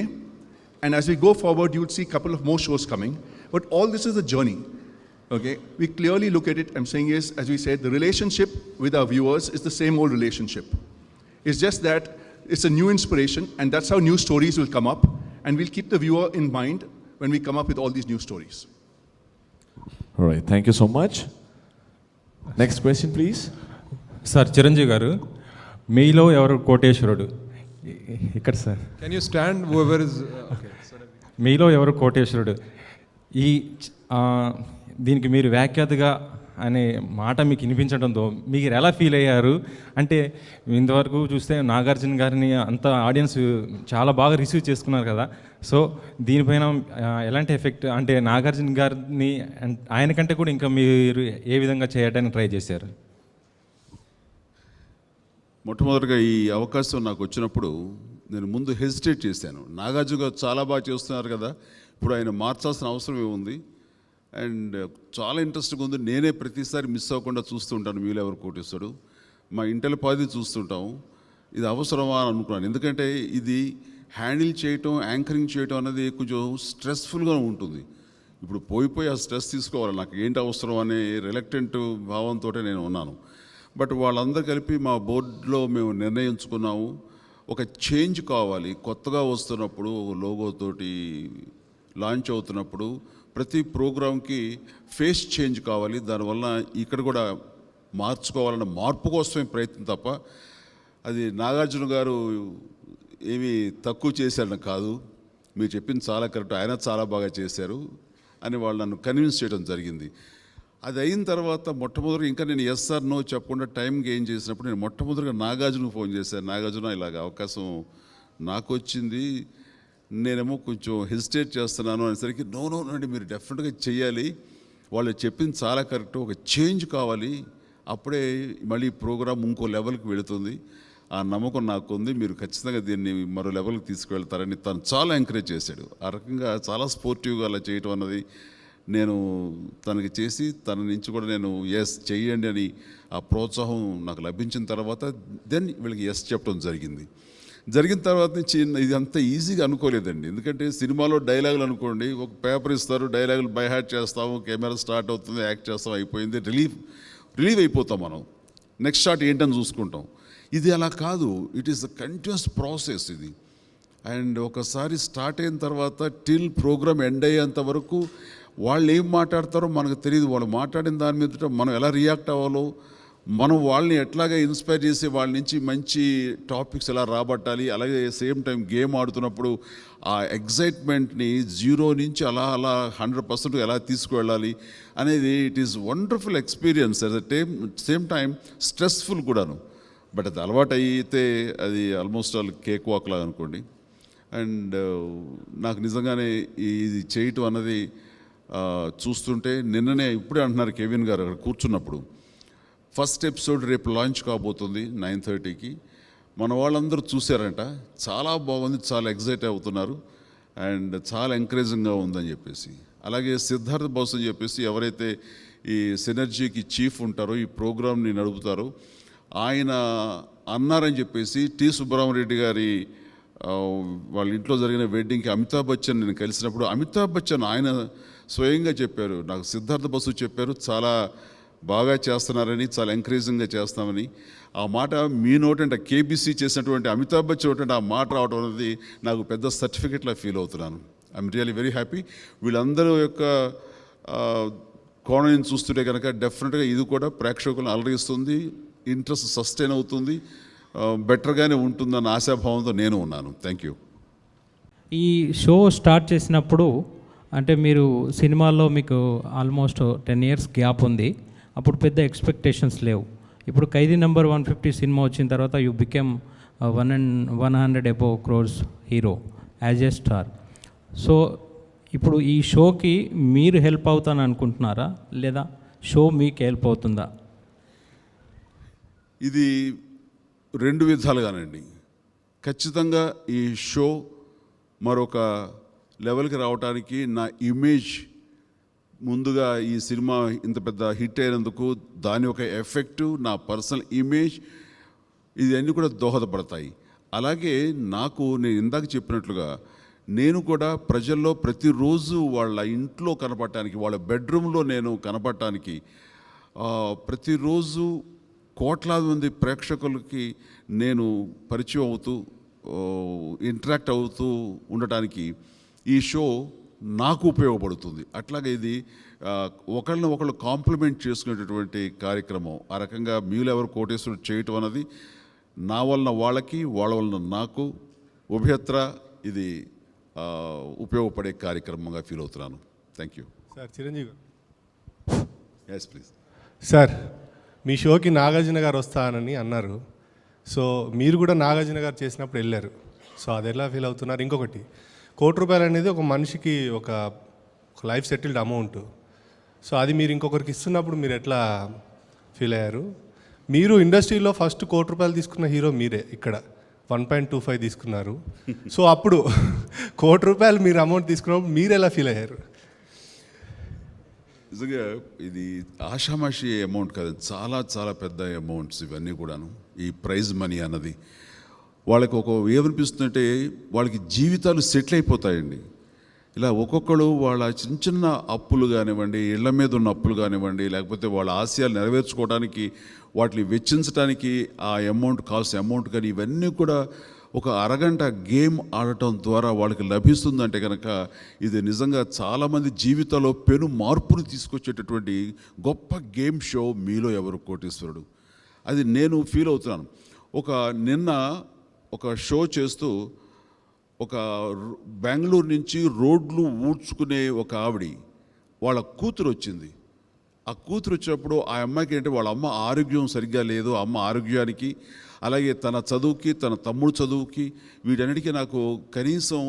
[SPEAKER 7] And as we go forward, you'll see a couple of more shows coming. But all this is a journey. Okay? We clearly look at it, I'm saying is, as we said, the relationship with our viewers is the same old relationship. It's just that it's a new inspiration, and that's how new stories will come up. And we'll keep the viewer in mind when we come up with all these new stories.
[SPEAKER 1] All right, thank you so much. Next question, please.
[SPEAKER 9] Sir Chiranjeevi గారు, మీలో ఎవరు కోటేశ్వరుడు? ఇక్కడ sir,
[SPEAKER 10] Can you stand, whoever is okay.
[SPEAKER 9] మీలో ఎవరు కోటేశ్వరుడు? ఈ దీనికి మీరు వ్యాఖ్యాతగా అనే మాట మీకు వినిపించడంతో మీరు ఎలా ఫీల్ అయ్యారు? అంటే ఇంతవరకు చూస్తే నాగార్జున గారిని అంత ఆడియన్స్ చాలా బాగా రిసీవ్ చేసుకున్నారు కదా, సో దీనిపైన ఎలాంటి ఎఫెక్ట్, అంటే నాగార్జున గారిని ఆయన కంటే కూడా ఇంకా మీరు ఏ విధంగా చేయడానికి ట్రై చేశారు?
[SPEAKER 3] మొట్టమొదటిగా ఈ అవకాశం నాకు వచ్చినప్పుడు నేను ముందు హెసిటేట్ చేశాను. నాగార్జున గారు చాలా బాగా చేస్తున్నారు కదా, ఇప్పుడు ఆయన మార్చాల్సిన అవసరం ఏముంది, అండ్ చాలా ఇంట్రెస్ట్గా ఉంది. నేనే ప్రతిసారి మిస్ అవ్వకుండా చూస్తూ ఉంటాను మీలో ఎవరు కోటేస్తాడు, మా ఇంటెల పాది చూస్తుంటాము, ఇది అవసరమా అని అనుకున్నాను. ఎందుకంటే ఇది హ్యాండిల్ చేయటం, యాంకరింగ్ చేయటం అనేది కొంచెం స్ట్రెస్ఫుల్గా ఉంటుంది. ఇప్పుడు పోయిపోయి ఆ స్ట్రెస్ తీసుకోవాలి, నాకు ఏంటి అవసరం అనే రిలక్టెంట్ భావంతో నేను ఉన్నాను. బట్ వాళ్ళందరూ కలిపి మా బోర్డులో మేము నిర్ణయించుకున్నాము, ఒక చేంజ్ కావాలి. కొత్తగా వస్తున్నప్పుడు లోగోతోటి లాంచ్ అవుతున్నప్పుడు ప్రతి ప్రోగ్రాంకి ఫేస్ చేంజ్ కావాలి, దానివల్ల ఇక్కడ కూడా మార్చుకోవాలన్న మార్పు కోసమే ప్రయత్నం తప్ప అది నాగార్జున గారు ఏమీ తక్కువ చేశారని కాదు. మీరు చెప్పింది చాలా కరెక్ట్, ఆయన చాలా బాగా చేశారు అని వాళ్ళు నన్ను కన్విన్స్ చేయడం జరిగింది. అది అయిన తర్వాత మొట్టమొదటి ఇంకా నేను ఎస్ ఆర్ నో చెప్పకుండా టైం గెయిన్ చేసినప్పుడు నేను మొట్టమొదటిగా నాగార్జునకు ఫోన్ చేశాను. నాగార్జున ఇలాగ అవకాశం నాకు వచ్చింది, నేనేమో కొంచెం హెసిటేట్ చేస్తున్నాను అనేసరికి నో అండి, మీరు డెఫినెట్గా చెయ్యాలి, వాళ్ళు చెప్పింది చాలా కరెక్ట్, ఒక చేంజ్ కావాలి, అప్పుడే మళ్ళీ ప్రోగ్రామ్ ఇంకో లెవెల్కి వెళుతుంది, ఆ నమ్మకం నాకు ఉంది, మీరు ఖచ్చితంగా దీన్ని మరో లెవెల్కి తీసుకువెళ్తారని తను చాలా ఎంకరేజ్ చేశాడు. ఆ రకంగా చాలా స్పోర్టివ్గా అలా చేయటం అన్నది నేను తనకి చేసి తన నుంచి కూడా నేను ఎస్ చెయ్యండి అని ఆ ప్రోత్సాహం నాకు లభించిన తర్వాత దెన్ వీళ్ళకి ఎస్ చెప్పడం జరిగిన తర్వాత నుంచి ఇది అంత ఈజీగా అనుకోలేదండి. ఎందుకంటే సినిమాలో డైలాగులు అనుకోండి, ఒక పేపర్ ఇస్తారు, డైలాగులు బై హార్ట్ చేస్తాము, కెమెరా స్టార్ట్ అవుతుంది, యాక్ట్ చేస్తాం, అయిపోయింది, రిలీవ్ అయిపోతాం మనం, నెక్స్ట్ షాట్ ఏంటని చూసుకుంటాం. ఇది అలా కాదు, it is a continuous process ఇది. అండ్ ఒకసారి స్టార్ట్ అయిన తర్వాత టిల్ ప్రోగ్రామ్ ఎండ్ అయ్యేంత వరకు వాళ్ళు ఏం మాట్లాడతారో మనకు తెలియదు. వాళ్ళు మాట్లాడిన దాని మీద మనం ఎలా రియాక్ట్ అవ్వాలో, మనం వాళ్ళని ఎట్లాగా ఇన్స్పైర్ చేసి వాళ్ళ నుంచి మంచి టాపిక్స్ ఎలా రాబట్టాలి, అలాగే సేమ్ టైం గేమ్ ఆడుతున్నప్పుడు ఆ ఎగ్జైట్మెంట్ని 0 నుంచి అలా 100% ఎలా తీసుకువెళ్ళాలి అనేది it is wonderful experience. At the same time stressful కూడాను. బట్ అది అలవాటు అయితే అది ఆల్మోస్ట్ ఆల్ కేక్ వాక్ లాగా అనుకోండి. అండ్ నాకు నిజంగానే ఇది చేయటం అన్నది చూస్తుంటే నిన్ననే ఇప్పుడే అంటున్నారు కెవిన్ గారు అక్కడ కూర్చున్నప్పుడు, ఫస్ట్ ఎపిసోడ్ రేపు లాంచ్ కాబోతుంది 9:30కి. మన వాళ్ళందరూ చూశారంట, చాలా బాగుంది, చాలా ఎగ్జైట్ అవుతున్నారు అండ్ చాలా ఎంకరేజింగ్గా ఉందని చెప్పేసి. అలాగే సిద్ధార్థ్ బాస్ అని చెప్పేసి ఎవరైతే ఈ సినర్జీకి చీఫ్ ఉంటారో, ఈ ప్రోగ్రామ్ని నడుపుతారో, ఆయన అన్నారని చెప్పేసి టి సుబ్రహ్మరెడ్డి గారి వాళ్ళ ఇంట్లో జరిగిన వెడ్డింగ్కి అమితాబ్ బచ్చన్ నేను కలిసినప్పుడు అమితాబ్ బచ్చన్ ఆయన స్వయంగా చెప్పారు, నాకు సిద్ధార్థ బసు చెప్పారు, చాలా బాగా చేస్తున్నారని, చాలా ఎంకరేజింగ్గా చేస్తామని. ఆ మాట మీ నోటంటే కేబీసీ చేసినటువంటి అమితాబ్ బచ్చన్ నోటంటే ఆ మాట రావడం అనేది నాకు పెద్ద సర్టిఫికెట్లా ఫీల్ అవుతున్నాను. I'm really very happy. వీళ్ళందరూ యొక్క కోణం చూస్తుంటే కనుక డెఫినెట్గా ఇది కూడా ప్రేక్షకులను అలరిస్తుంది, ఇంట్రెస్ట్ సస్టైన్ అవుతుంది, బెటర్గానే ఉంటుందన్న ఆశాభావంతో నేను ఉన్నాను. Thank you.
[SPEAKER 11] ఈ షో స్టార్ట్ చేసినప్పుడు అంటే మీరు సినిమాల్లో మీకు ఆల్మోస్ట్ 10 years గ్యాప్ ఉంది, అప్పుడు పెద్ద ఎక్స్పెక్టేషన్స్ లేవు. ఇప్పుడు ఖైదీ నెంబర్ 150 సినిమా వచ్చిన తర్వాత you became 100 above crores hero as a star. So ఇప్పుడు ఈ షోకి మీరు హెల్ప్ అవుతాను అనుకుంటున్నారా, లేదా షో మీకు హెల్ప్ అవుతుందా?
[SPEAKER 3] ఇది 2 విధాలుగానండి. ఖచ్చితంగా ఈ షో మరొక లెవెల్కి రావడానికి నా ఇమేజ్ ముందుగా ఈ సినిమా ఇంత పెద్ద హిట్ అయినందుకు దాని ఒక ఎఫెక్టు, నా పర్సనల్ ఇమేజ్, ఇవన్నీ కూడా దోహదపడతాయి. అలాగే నాకు నేను ఇందాక చెప్పినట్లుగా నేను కూడా ప్రజల్లో ప్రతిరోజు వాళ్ళ ఇంట్లో కనపడటానికి, వాళ్ళ బెడ్రూమ్లో నేను కనపడటానికి, ప్రతిరోజు కోట్లాది మంది ప్రేక్షకులకి నేను పరిచయం అవుతూ ఇంటరాక్ట్ అవుతూ ఉండటానికి ఈ షో నాకు ఉపయోగపడుతుంది. అట్లాగే ఇది ఒకళ్ళని ఒకళ్ళు కాంప్లిమెంట్ చేసుకునేటటువంటి కార్యక్రమం. ఆ రకంగా మీలో ఎవరు కోటేశ్వరుడు చేయటం అన్నది నా వలన వాళ్ళకి, వాళ్ళ వలన నాకు ఉభయత్ర ఇది ఉపయోగపడే కార్యక్రమంగా ఫీల్ అవుతున్నాను. Thank you.
[SPEAKER 12] Sir Chiranjeevi
[SPEAKER 3] yes please.
[SPEAKER 12] Sir, మీ షోకి నాగార్జున గారు వస్తానని అన్నారు. సో మీరు కూడా నాగార్జున గారు చేసినప్పుడు వెళ్ళారు. సో అది ఎలా ఫీల్ అవుతున్నారు? ఇంకొకటి, ₹1,00,00,000 అనేది ఒక మనిషికి ఒక లైఫ్ సెటిల్డ్ అమౌంట్. సో అది మీరు ఇంకొకరికి ఇస్తున్నప్పుడు మీరు ఎట్లా ఫీల్ అయ్యారు? మీరు ఇండస్ట్రీలో ఫస్ట్ ₹1,00,00,000 తీసుకున్న హీరో మీరే. ఇక్కడ 1.25 తీసుకున్నారు. సో అప్పుడు ₹1,00,00,000 మీరు అమౌంట్ తీసుకున్నప్పుడు మీరు ఎలా ఫీల్ అయ్యారు?
[SPEAKER 3] నిజంగా ఇది ఆషామాషి అమౌంట్ కాదు, చాలా చాలా పెద్ద అమౌంట్స్ ఇవన్నీ కూడాను. ఈ ప్రైజ్ మనీ అన్నది వాళ్ళకి ఏమనిపిస్తుందంటే వాళ్ళకి జీవితాలు సెటిల్ అయిపోతాయండి. ఇలా ఒక్కొక్కరు వాళ్ళ చిన్న చిన్న అప్పులు కానివ్వండి, ఇళ్ల మీద ఉన్న అప్పులు కానివ్వండి, లేకపోతే వాళ్ళ ఆశయాలు నెరవేర్చుకోవడానికి వాటిని వెచ్చించడానికి ఆ అమౌంట్ కావాల్సిన అమౌంట్ కానీ ఇవన్నీ కూడా ఒక అరగంట గేమ్ ఆడటం ద్వారా వాళ్ళకి లభిస్తుందంటే కనుక ఇది నిజంగా చాలామంది జీవితాల్లో పెను మార్పును తీసుకొచ్చేటటువంటి గొప్ప గేమ్ షో మీలో ఎవరు కోటీశ్వరుడు. అది నేను ఫీల్ అవుతున్నాను. నిన్న ఒక షో చేస్తూ ఒక బెంగళూరు నుంచి రోడ్లు ఊడ్చుకునే ఒక ఆవిడ వాళ్ళ కూతురు వచ్చింది. ఆ కూతురు వచ్చినప్పుడు ఆ అమ్మాయికి ఏంటి వాళ్ళ అమ్మ ఆరోగ్యం సరిగ్గా లేదు, అమ్మ ఆరోగ్యానికి అలాగే తన చదువుకి తన తమ్ముడు చదువుకి వీటన్నిటికీ నాకు కనీసం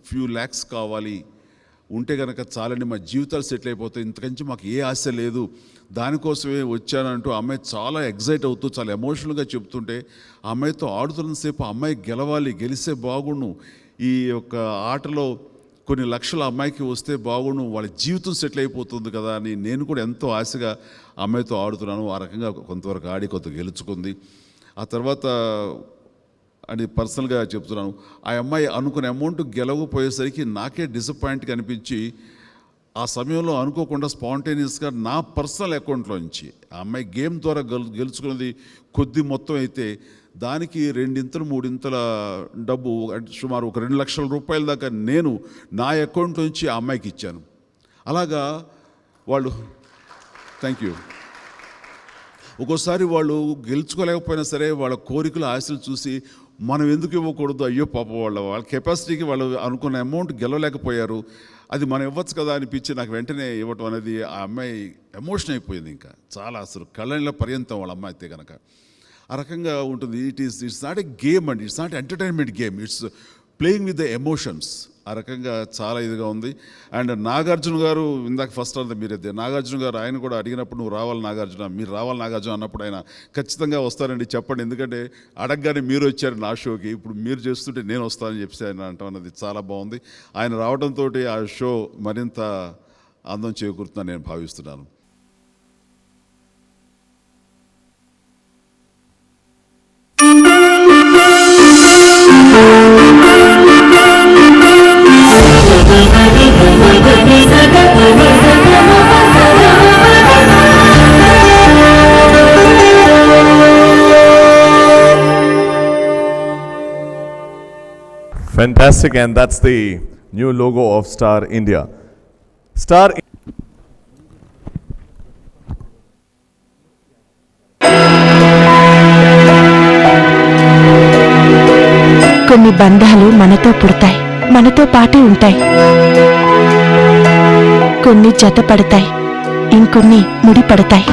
[SPEAKER 3] ఫ్యూ ల్యాక్స్ కావాలి, ఉంటే కనుక చాలండి మా జీవితాలు సెటిల్ అయిపోతాయి, ఇంతకంచి మాకు ఏ ఆశ లేదు, దానికోసమే వచ్చానంటూ ఆ అమ్మాయి చాలా ఎగ్జైట్ అవుతూ చాలా ఎమోషనల్గా చెప్తుంటే ఆ అమ్మాయితో ఆడుతున్నంతసేపు ఆ అమ్మాయి గెలవాలి, గెలిస్తే బాగుండు, ఈ యొక్క ఆటలో కొన్ని లక్షల అమ్మాయికి వస్తే బాగుండు, వాళ్ళ జీవితం సెటిల్ అయిపోతుంది కదా అని నేను కూడా ఎంతో ఆశగా అమ్మాయితో ఆడుతున్నాను. ఆ రకంగా కొంతవరకు ఆడి కొంత గెలుచుకుంది. ఆ తర్వాత అని పర్సనల్గా చెప్తున్నాను, ఆ అమ్మాయి అనుకునే అమౌంట్ గెలవకపోయేసరికి నాకే డిసప్పాయింట్గా అనిపించి ఆ సమయంలో అనుకోకుండా స్పాంటేనియస్గా నా పర్సనల్ అకౌంట్లో నుంచి ఆ అమ్మాయి గేమ్ ద్వారా గెలుచుకున్నది కొద్ది మొత్తం అయితే దానికి 2-3 డబ్బు సుమారు ఒక 2 లక్షల రూపాయల దాకా నేను నా అకౌంట్ నుంచి ఆ అమ్మాయికి ఇచ్చాను. అలాగా వాళ్ళు థ్యాంక్ యూ. ఒక్కోసారి వాళ్ళు గెలుచుకోలేకపోయినా సరే వాళ్ళ కోరికలు ఆశలు చూసి మనం ఎందుకు ఇవ్వకూడదు, అయ్యో పాప వాళ్ళ కెపాసిటీకి వాళ్ళు అనుకున్న అమౌంట్ గెలవలేకపోయారు, అది మనం ఇవ్వచ్చు కదా అనిపించి నాకు వెంటనే ఇవ్వటం అనేది ఆ అమ్మాయి ఎమోషన్ అయిపోయింది. ఇంకా చాలా అసలు కళ్ళ పర్యంతం వాళ్ళ అమ్మాయి అయితే కనుక ఆ రకంగా ఉంటుంది. ఇట్స్ నాట్ ఎ గేమ్ అండి, it's not entertainment game, it's playing with the emotions. ఆ రకంగా చాలా ఇదిగా ఉంది. అండ్ నాగార్జున గారు ఇందాక ఫస్ట్ అంతా మీరైతే నాగార్జున గారు ఆయన కూడా అడిగినప్పుడు నువ్వు రావాలి నాగార్జున, మీరు రావాలి నాగార్జున అన్నప్పుడు ఆయన ఖచ్చితంగా వస్తారండి చెప్పండి, ఎందుకంటే అడగగానే మీరు వచ్చారు నా షోకి, ఇప్పుడు మీరు చేస్తుంటే నేను వస్తానని చెప్పి ఆయన అంటాం అన్నది చాలా బాగుంది. ఆయన రావడంతో ఆ షో మరింత అందం చేకూరుతుందని నేను భావిస్తున్నాను.
[SPEAKER 1] Fantastic, and that's the new logo of Star India. Star
[SPEAKER 5] కొన్ని బంధాలు మనతో పుడతాయి, మనతో పాటే ఉంటాయి. కొన్ని జతపడతాయి, ఇంకొన్ని ముడిపడతాయి.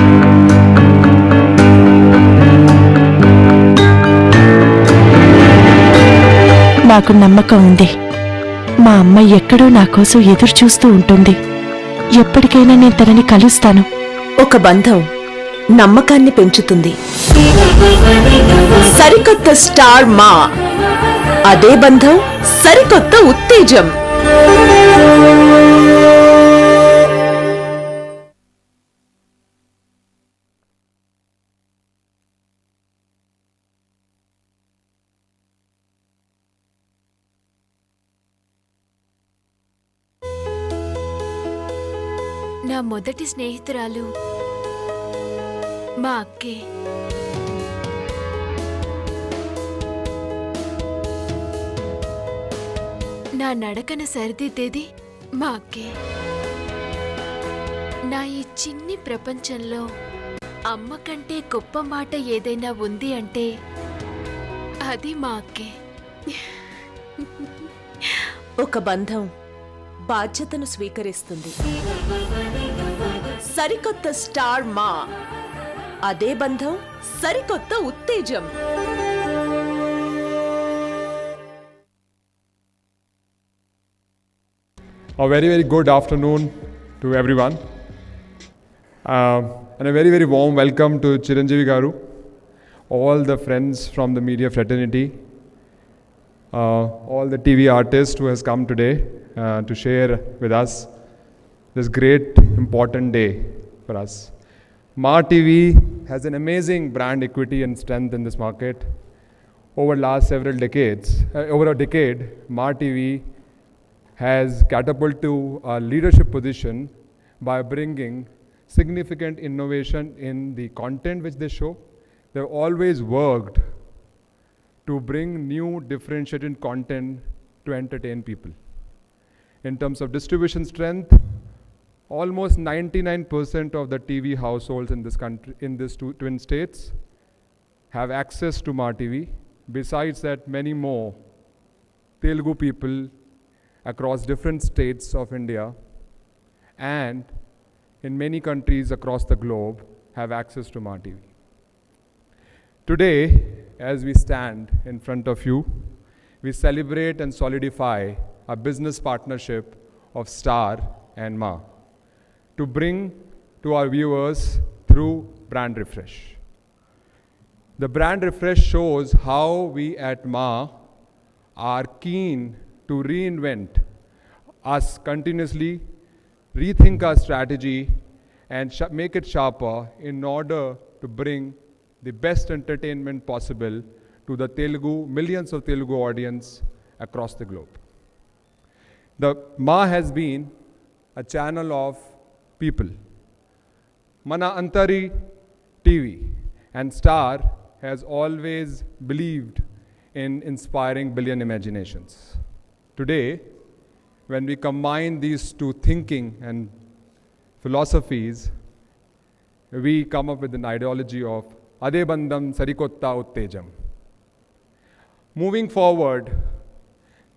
[SPEAKER 5] నాకు నమ్మకం ఉంది, మా అమ్మ ఎక్కడో నా కోసం ఎదురు చూస్తూ ఉంటుంది. ఎప్పటికైనా నేను తనని కలుస్తాను. ఒక బంధం నమ్మకాన్ని పెంచుతుంది. సరికొత్త స్టార్ మా, అదే బంధం సరికొత్త ఉత్తేజం.
[SPEAKER 6] నా మొదటి స్నేహితురాలు మా అక్కే. నా నడకన సరిదిద్దేది మా అక్కే. నా ఈ చిన్ని ప్రపంచంలో అమ్మ కంటే గొప్ప మాట ఏదైనా ఉంది అంటే అది మా అక్కే.
[SPEAKER 5] ఒక బంధం బాధ్యతను స్వీకరిస్తుంది. సరికొత్త స్టార్ మా, అదే బంధం సరికొత్త ఉత్తేజం.
[SPEAKER 10] A very, very good afternoon to everyone. And a very, very warm welcome to Chiranjeevi Garu, all the friends from the media fraternity, all the TV artists who has come today to share with us this great, important day for us. Ma TV has an amazing brand equity and strength in this market. Over last several decades, over a decade, Ma TV has catapulted to a leadership position by bringing significant innovation in the content which they show. They've always worked to bring new differentiated content to entertain people. In terms of distribution strength, almost 99% of the TV households in this country, in these two twin states, have access to Ma TV. Besides that, many more Telugu people across different states of India and in many countries across the globe have access to Ma TV. Today, as we stand in front of you, we celebrate and solidify a business partnership of Star and Ma to bring to our viewers through brand refresh. The brand refresh shows how we at Ma are keen to reinvent us continuously, rethink our strategy, and make it sharper in order to bring the best entertainment possible to the millions of Telugu audience across the globe. The Ma has been a channel of people. Mana Antari TV and Star has always believed in inspiring billion imaginations. Today, when we combine these two thinking and philosophies, we come up with an ideology of Ade Bandham Sarikotta Uttejam. Moving forward,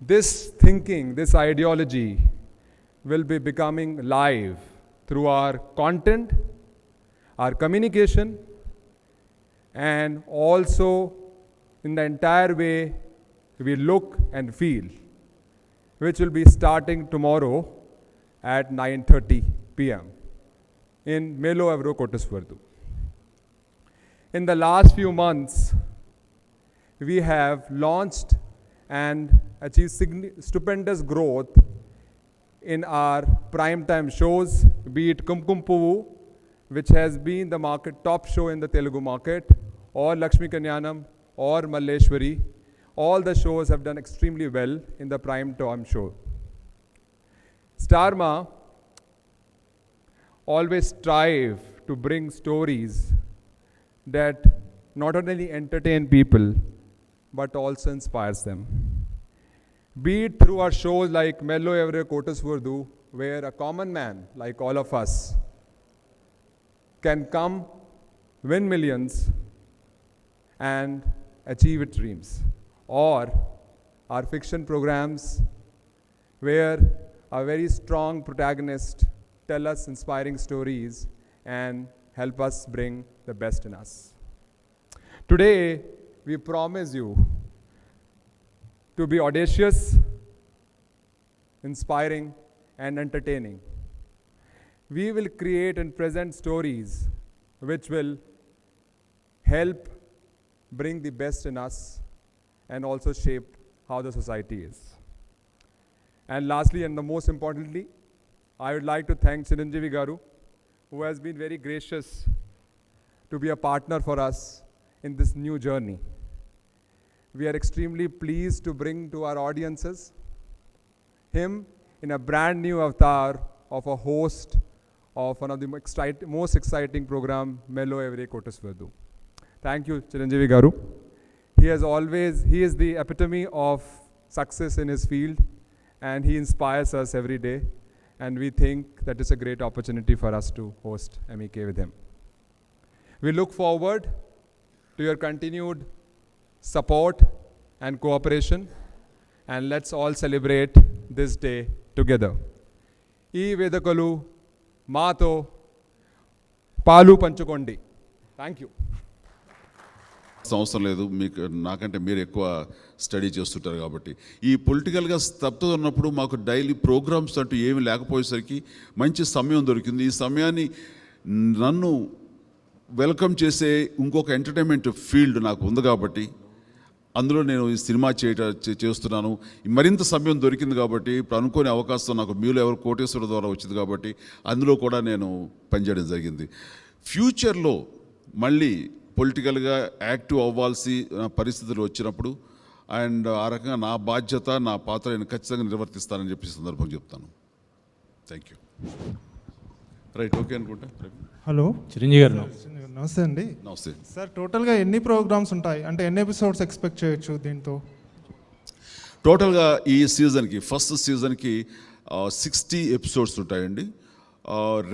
[SPEAKER 10] this thinking, this ideology will be becoming live through our content, our communication, and also in the entire way we look and feel, which will be starting tomorrow at 9:30 p.m. in Melo Evro Kotaswardu. In the last few months, we have launched and achieved stupendous growth in our primetime shows, be it Kumkum Puvu, which has been the top show in the Telugu market, or Lakshmi Kanyanam, or Malleshwari. All the shows have done extremely well in the prime time show. Star Ma always strive to bring stories that not only entertain people, but also inspires them. Be it through our shows like Mello Evre Kotaswardu, where a common man like all of us can come, win millions, and achieve its dreams. Or our fiction programs, where a very strong protagonist tell us inspiring stories and help us bring the best in us. Today, we promise you to be audacious, inspiring, and entertaining. We will create and present stories which will help bring the best in us and also shape how the society is. And lastly, and the most importantly, I would like to thank Chiranjeevi Garu, who has been very gracious to be a partner for us in this new journey. We are extremely pleased to bring to our audiences him in a brand new avatar of a host of one of the most exciting program, Mello Evre Kotaswardu. Thank you, Chiranjeevi Garu. He is the epitome of success in his field, and he inspires us every day. And we think that it's a great opportunity for us to host MEK with him. We look forward to your continued support and cooperation, and let's all celebrate this day together. Ee Vedakalu Mato Palu Panchukondi. Thank you.
[SPEAKER 3] అవసరం లేదు, మీకు నాకంటే మీరు ఎక్కువ study చేస్తుంటారు కాబట్టి. ఈ పొలిటికల్గా స్తబ్దత ఉన్నప్పుడు మాకు డైలీ ప్రోగ్రామ్స్ అంటూ ఏమి లేకపోయేసరికి మంచి సమయం దొరికింది. ఈ సమయాన్ని నన్ను వెల్కమ్ చేసే ఇంకొక ఎంటర్టైన్మెంట్ ఫీల్డ్ నాకు ఉంది కాబట్టి అందులో నేను ఈ సినిమా చేస్తున్నాను. మరింత సమయం దొరికింది కాబట్టి ఇప్పుడు అనుకోని అవకాశం నాకు మీలో ఎవరు కోటేశ్వర ద్వారా వచ్చింది కాబట్టి అందులో కూడా నేను పనిచేయడం జరిగింది. ఫ్యూచర్లో మళ్ళీ పొలిటికల్గా యాక్టివ్ అవ్వాల్సి పరిస్థితులు వచ్చినప్పుడు అండ్ ఆ రకంగా నా బాధ్యత, నా పాత్ర నేను ఖచ్చితంగా నిర్వర్తిస్తానని చెప్పి సందర్భం చెప్తాను. Thank you. రైట్, ఓకే అనుకుంటా.
[SPEAKER 13] హలో
[SPEAKER 9] చిరంజీవి గారు.
[SPEAKER 13] నమస్తే అండి.
[SPEAKER 3] నమస్తే
[SPEAKER 13] సార్, టోటల్గా ఎన్ని ప్రోగ్రామ్స్ ఉంటాయి, అంటే ఎన్ని ఎపిసోడ్స్ ఎక్స్పెక్ట్ చేయొచ్చు దీంతో?
[SPEAKER 3] టోటల్గా ఈ సీజన్కి ఫస్ట్ సీజన్కి 60 ఎపిసోడ్స్ ఉంటాయండి.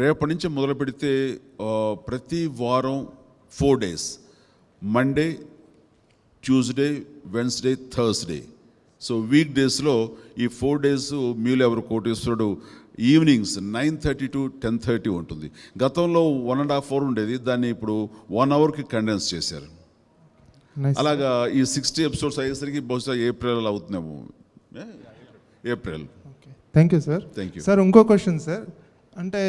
[SPEAKER 3] రేపటి నుంచి మొదలు పెడితే ప్రతి వారం 4 days, Monday, Tuesday, Wednesday, Thursday. So weak డేస్లో ఈ 4 days మీలో ఎవరు కోటేశ్వరుడు ఈవినింగ్స్ 9:30 to 10:30 ఉంటుంది. గతంలో 1.5 hour ఉండేది, దాన్ని ఇప్పుడు 1 hourకి కండెన్స్ చేశారు. అలాగా ఈ 60 ఎపిసోడ్స్ అయ్యేసరికి బహుశా ఏప్రిల్ అవుతున్నాము. April.
[SPEAKER 13] Thank you sir.
[SPEAKER 3] Thank you
[SPEAKER 13] sir. ఇంకో క్వశ్చన్ సార్, అంటే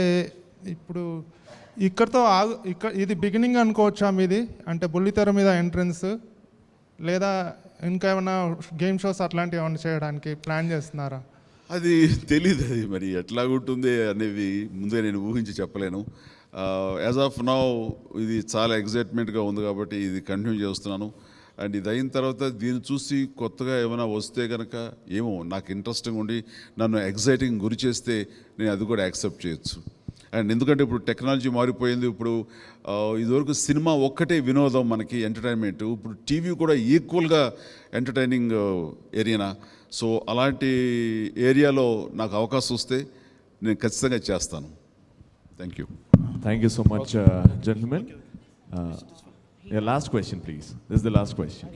[SPEAKER 13] ఇప్పుడు ఇక్కడతో ఇది బిగినింగ్ అనుకోవచ్చా మీది? అంటే బుల్లితెర మీద ఎంట్రన్స్, లేదా ఇంకా ఏమైనా గేమ్ షోస్ అట్లాంటివి ఏమైనా చేయడానికి ప్లాన్ చేస్తున్నారా?
[SPEAKER 3] అది తెలీదు, అది మరి ఎట్లా ఉంటుంది అనేది ముందే నేను ఊహించి చెప్పలేను. యాజ్ ఆఫ్ నౌ ఇది చాలా ఎగ్జైట్మెంట్గా ఉంది కాబట్టి ఇది కంటిన్యూ చేస్తున్నాను. అండ్ ఇది అయిన తర్వాత దీన్ని చూసి కొత్తగా ఏమైనా వస్తే కనుక ఏమో నాకు ఇంట్రెస్టింగ్ ఉండి నన్ను ఎగ్జైటింగ్ గురి చేస్తే నేను అది కూడా యాక్సెప్ట్ చేయొచ్చు. అండ్ ఎందుకంటే ఇప్పుడు టెక్నాలజీ మారిపోయింది. ఇప్పుడు ఇదివరకు సినిమా ఒక్కటే వినోదం మనకి ఎంటర్టైన్మెంట్, ఇప్పుడు టీవీ కూడా ఈక్వల్గా ఎంటర్టైనింగ్ ఏరియానా. సో అలాంటి ఏరియాలో నాకు అవకాశం వస్తే నేను ఖచ్చితంగా చేస్తాను. Thank you.
[SPEAKER 1] Thank you so much, gentlemen. Last question, please. This is the last question.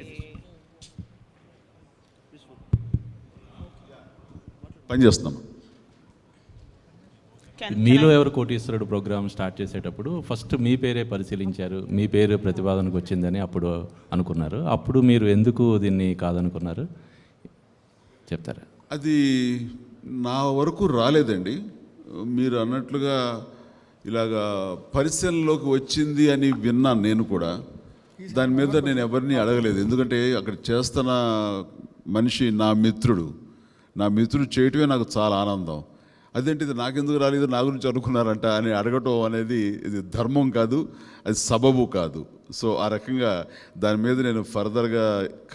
[SPEAKER 3] పని చేస్తున్నాం.
[SPEAKER 14] మీలో ఎవరు కోటీశ్వరుడు ప్రోగ్రామ్ స్టార్ట్ చేసేటప్పుడు ఫస్ట్ మీ పేరే పరిశీలించారు, మీ పేరు ప్రతిపాదనకు వచ్చిందని అప్పుడు అనుకున్నారు. అప్పుడు మీరు ఎందుకు దీన్ని కాదనుకున్నారు చెప్తారా?
[SPEAKER 3] అది నా వరకు రాలేదండి. మీరు అన్నట్లుగా ఇలాగా పరిశీలనలోకి వచ్చింది అని విన్నాను నేను కూడా. దాని మీద నేను ఎవరిని అడగలేదు, ఎందుకంటే అక్కడ చేస్తున్న మనిషి నా మిత్రుడు చేయటమే నాకు చాలా ఆనందం. అదేంటిది నాకెందుకు రాలేదు, నా గురించి అనుకున్నారంట అని అడగటం అనేది ఇది ధర్మం కాదు, అది సబబు కాదు. సో ఆ రకంగా దాని మీద నేను ఫర్దర్గా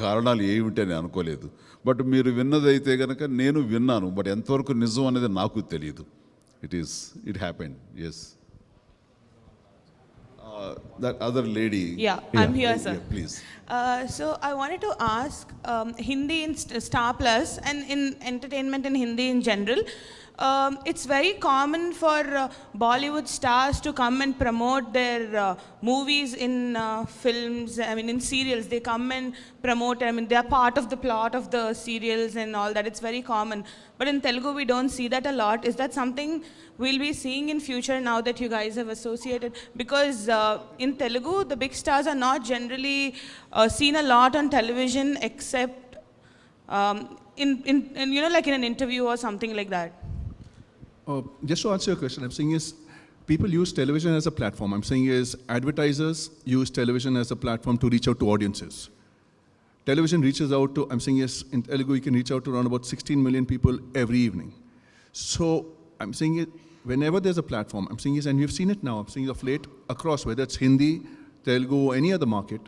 [SPEAKER 3] కారణాలు ఏమిటి అని అనుకోలేదు. బట్ మీరు విన్నదైతే కనుక నేను విన్నాను, బట్ ఎంతవరకు నిజం అనేది నాకు తెలియదు. It happened. Yes. That other lady.
[SPEAKER 15] Yeah, I'm here, sir.
[SPEAKER 3] Yeah, please.
[SPEAKER 15] So I wanted to ask, Hindi in Star Plus and in entertainment in Hindi in general, it's very common for Bollywood stars to come and promote their movies in films, I mean in serials. They come and promote, I mean they are part of the plot of the serials and all that. It's very common. But in Telugu we don't see that a lot. Is that something we'll be seeing in future now that you guys have associated? Because in Telugu the big stars are not generally seen a lot on television except in you know, like in an interview or something like that.
[SPEAKER 16] Just to answer your question, I'm saying is people use television as a platform. I'm saying is advertisers use television as a platform to reach out to audiences. Television reaches out to, I'm saying is in Telugu you can reach out to around about 16 million people every evening. So I'm saying it, whenever there's a platform, I'm saying is, and we've seen it now, I'm saying of late across, whether it's Hindi, Telugu, or any other market,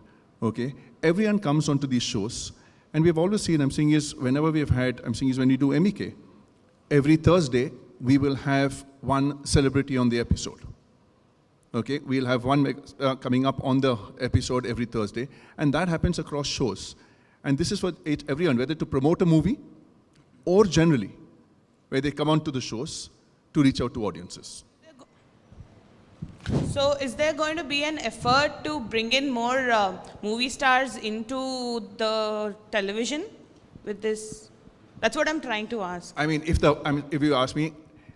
[SPEAKER 16] okay, everyone comes onto these shows. And we've always seen, I'm saying is, whenever we've had, I'm saying is when we do MEK, every Thursday, we will have one celebrity on the episode. Okay, we'll have one coming up on the episode every Thursday, and that happens across shows. And this is for everyone, whether to promote a movie or generally, where they come onto the shows to reach out to audiences.
[SPEAKER 15] So is there going to be an effort to bring in more movie stars into the television with this? That's what I'm trying to ask.
[SPEAKER 16] I mean, if you ask me,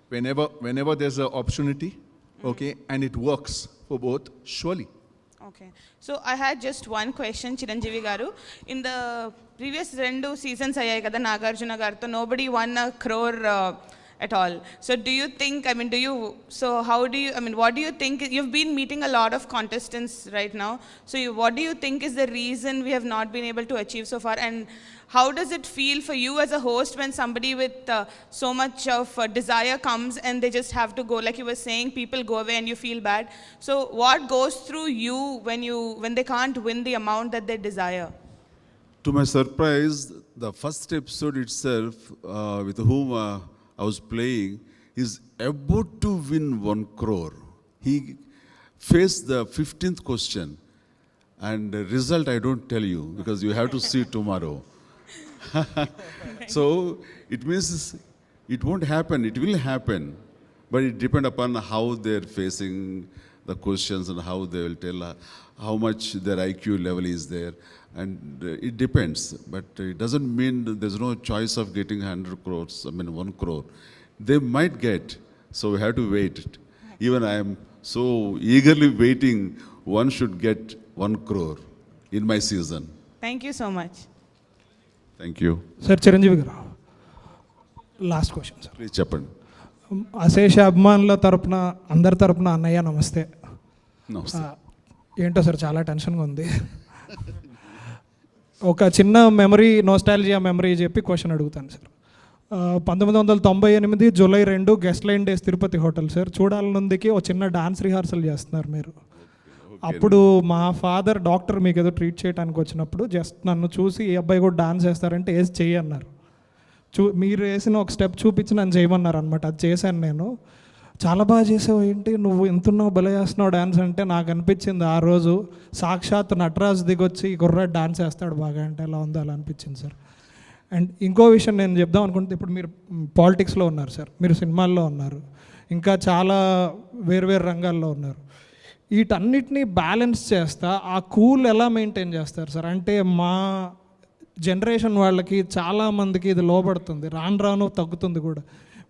[SPEAKER 16] whenever there's an opportunity, okay, and it works for both, surely.
[SPEAKER 15] Okay. So I had just one question, Chiranjeevi garu. In the previous 2 seasons ayyayi kada Nagarjuna gartho, nobody won a crore at all. So do you think, I mean, what do you think, you've been meeting a lot of contestants right now, so what do you think is the reason we have not been able to achieve so far, and how does it feel for you as a host when somebody with so much of desire comes and they just have to go, like you were saying, people go away and you feel bad. So what goes through you when they can't win the amount that they desire?
[SPEAKER 3] To my surprise, the first episode itself, with whom I was playing, is about to win 1 crore. He faced the 15th question, and the result I don't tell you because you have to see tomorrow. So it means it won't happen. It will happen, but it depends upon how they're facing the questions and how they will tell how much their IQ level is there, and it depends. But it doesn't mean there's no choice of getting 100 crores. I mean 1 crore. They might get, So we have to wait. Even I am so eagerly waiting, one should get 1 crore in my season.
[SPEAKER 15] Thank you so much.
[SPEAKER 3] Thank you.
[SPEAKER 17] Sir Chiranjeevi గారు, last question sir.
[SPEAKER 3] Please చెప్పండి.
[SPEAKER 17] అశేష అభిమానుల తరపున అందరి తరపున అన్నయ్య నమస్తే.
[SPEAKER 3] నమస్తే.
[SPEAKER 17] ఏంటో సార్ చాలా టెన్షన్గా ఉంది. ఒక చిన్న మెమరీ, నోస్టాలజియా మెమరీ చెప్పి క్వశ్చన్ అడుగుతాను sir. 1998 July 2 guest line days Tirupati hotel sir. చూడాలనుందికి ఒక చిన్న డాన్స్ రిహార్సల్ చేస్తున్నారు మీరు. అప్పుడు మా ఫాదర్ డాక్టర్ మీకు ఏదో ట్రీట్ చేయడానికి వచ్చినప్పుడు జస్ట్ నన్ను చూసి ఈ అబ్బాయి కూడా డాన్స్ వేస్తారంటే వేసి చెయ్యి అన్నారు. మీరు వేసిన ఒక స్టెప్ చూపించి నన్ను చేయమన్నారు అనమాట. అది చేశాను నేను. చాలా బాగా చేసావు, ఏంటి నువ్వు ఎంతున్నావు, భలే చేస్తున్నావు డాన్స్ అంటే నాకు అనిపించింది ఆ రోజు సాక్షాత్ నటరాజు దిగొచ్చి ఈ కుర్రాడు డాన్స్ వేస్తాడు బాగా అంటే ఎలా ఉందో అలా అనిపించింది సార్. అండ్ ఇంకో విషయం నేను చెప్దాం అనుకుంటే, ఇప్పుడు మీరు పాలిటిక్స్లో ఉన్నారు సార్, మీరు సినిమాల్లో ఉన్నారు, ఇంకా చాలా వేరు రంగాల్లో ఉన్నారు. వీటన్నిటినీ బ్యాలెన్స్ చేస్తా ఆ కూల్ ఎలా మెయింటైన్ చేస్తారు సార్? అంటే మా జనరేషన్ వాళ్ళకి చాలామందికి ఇది లోపడుతుంది, రాను రాను తగ్గుతుంది కూడా.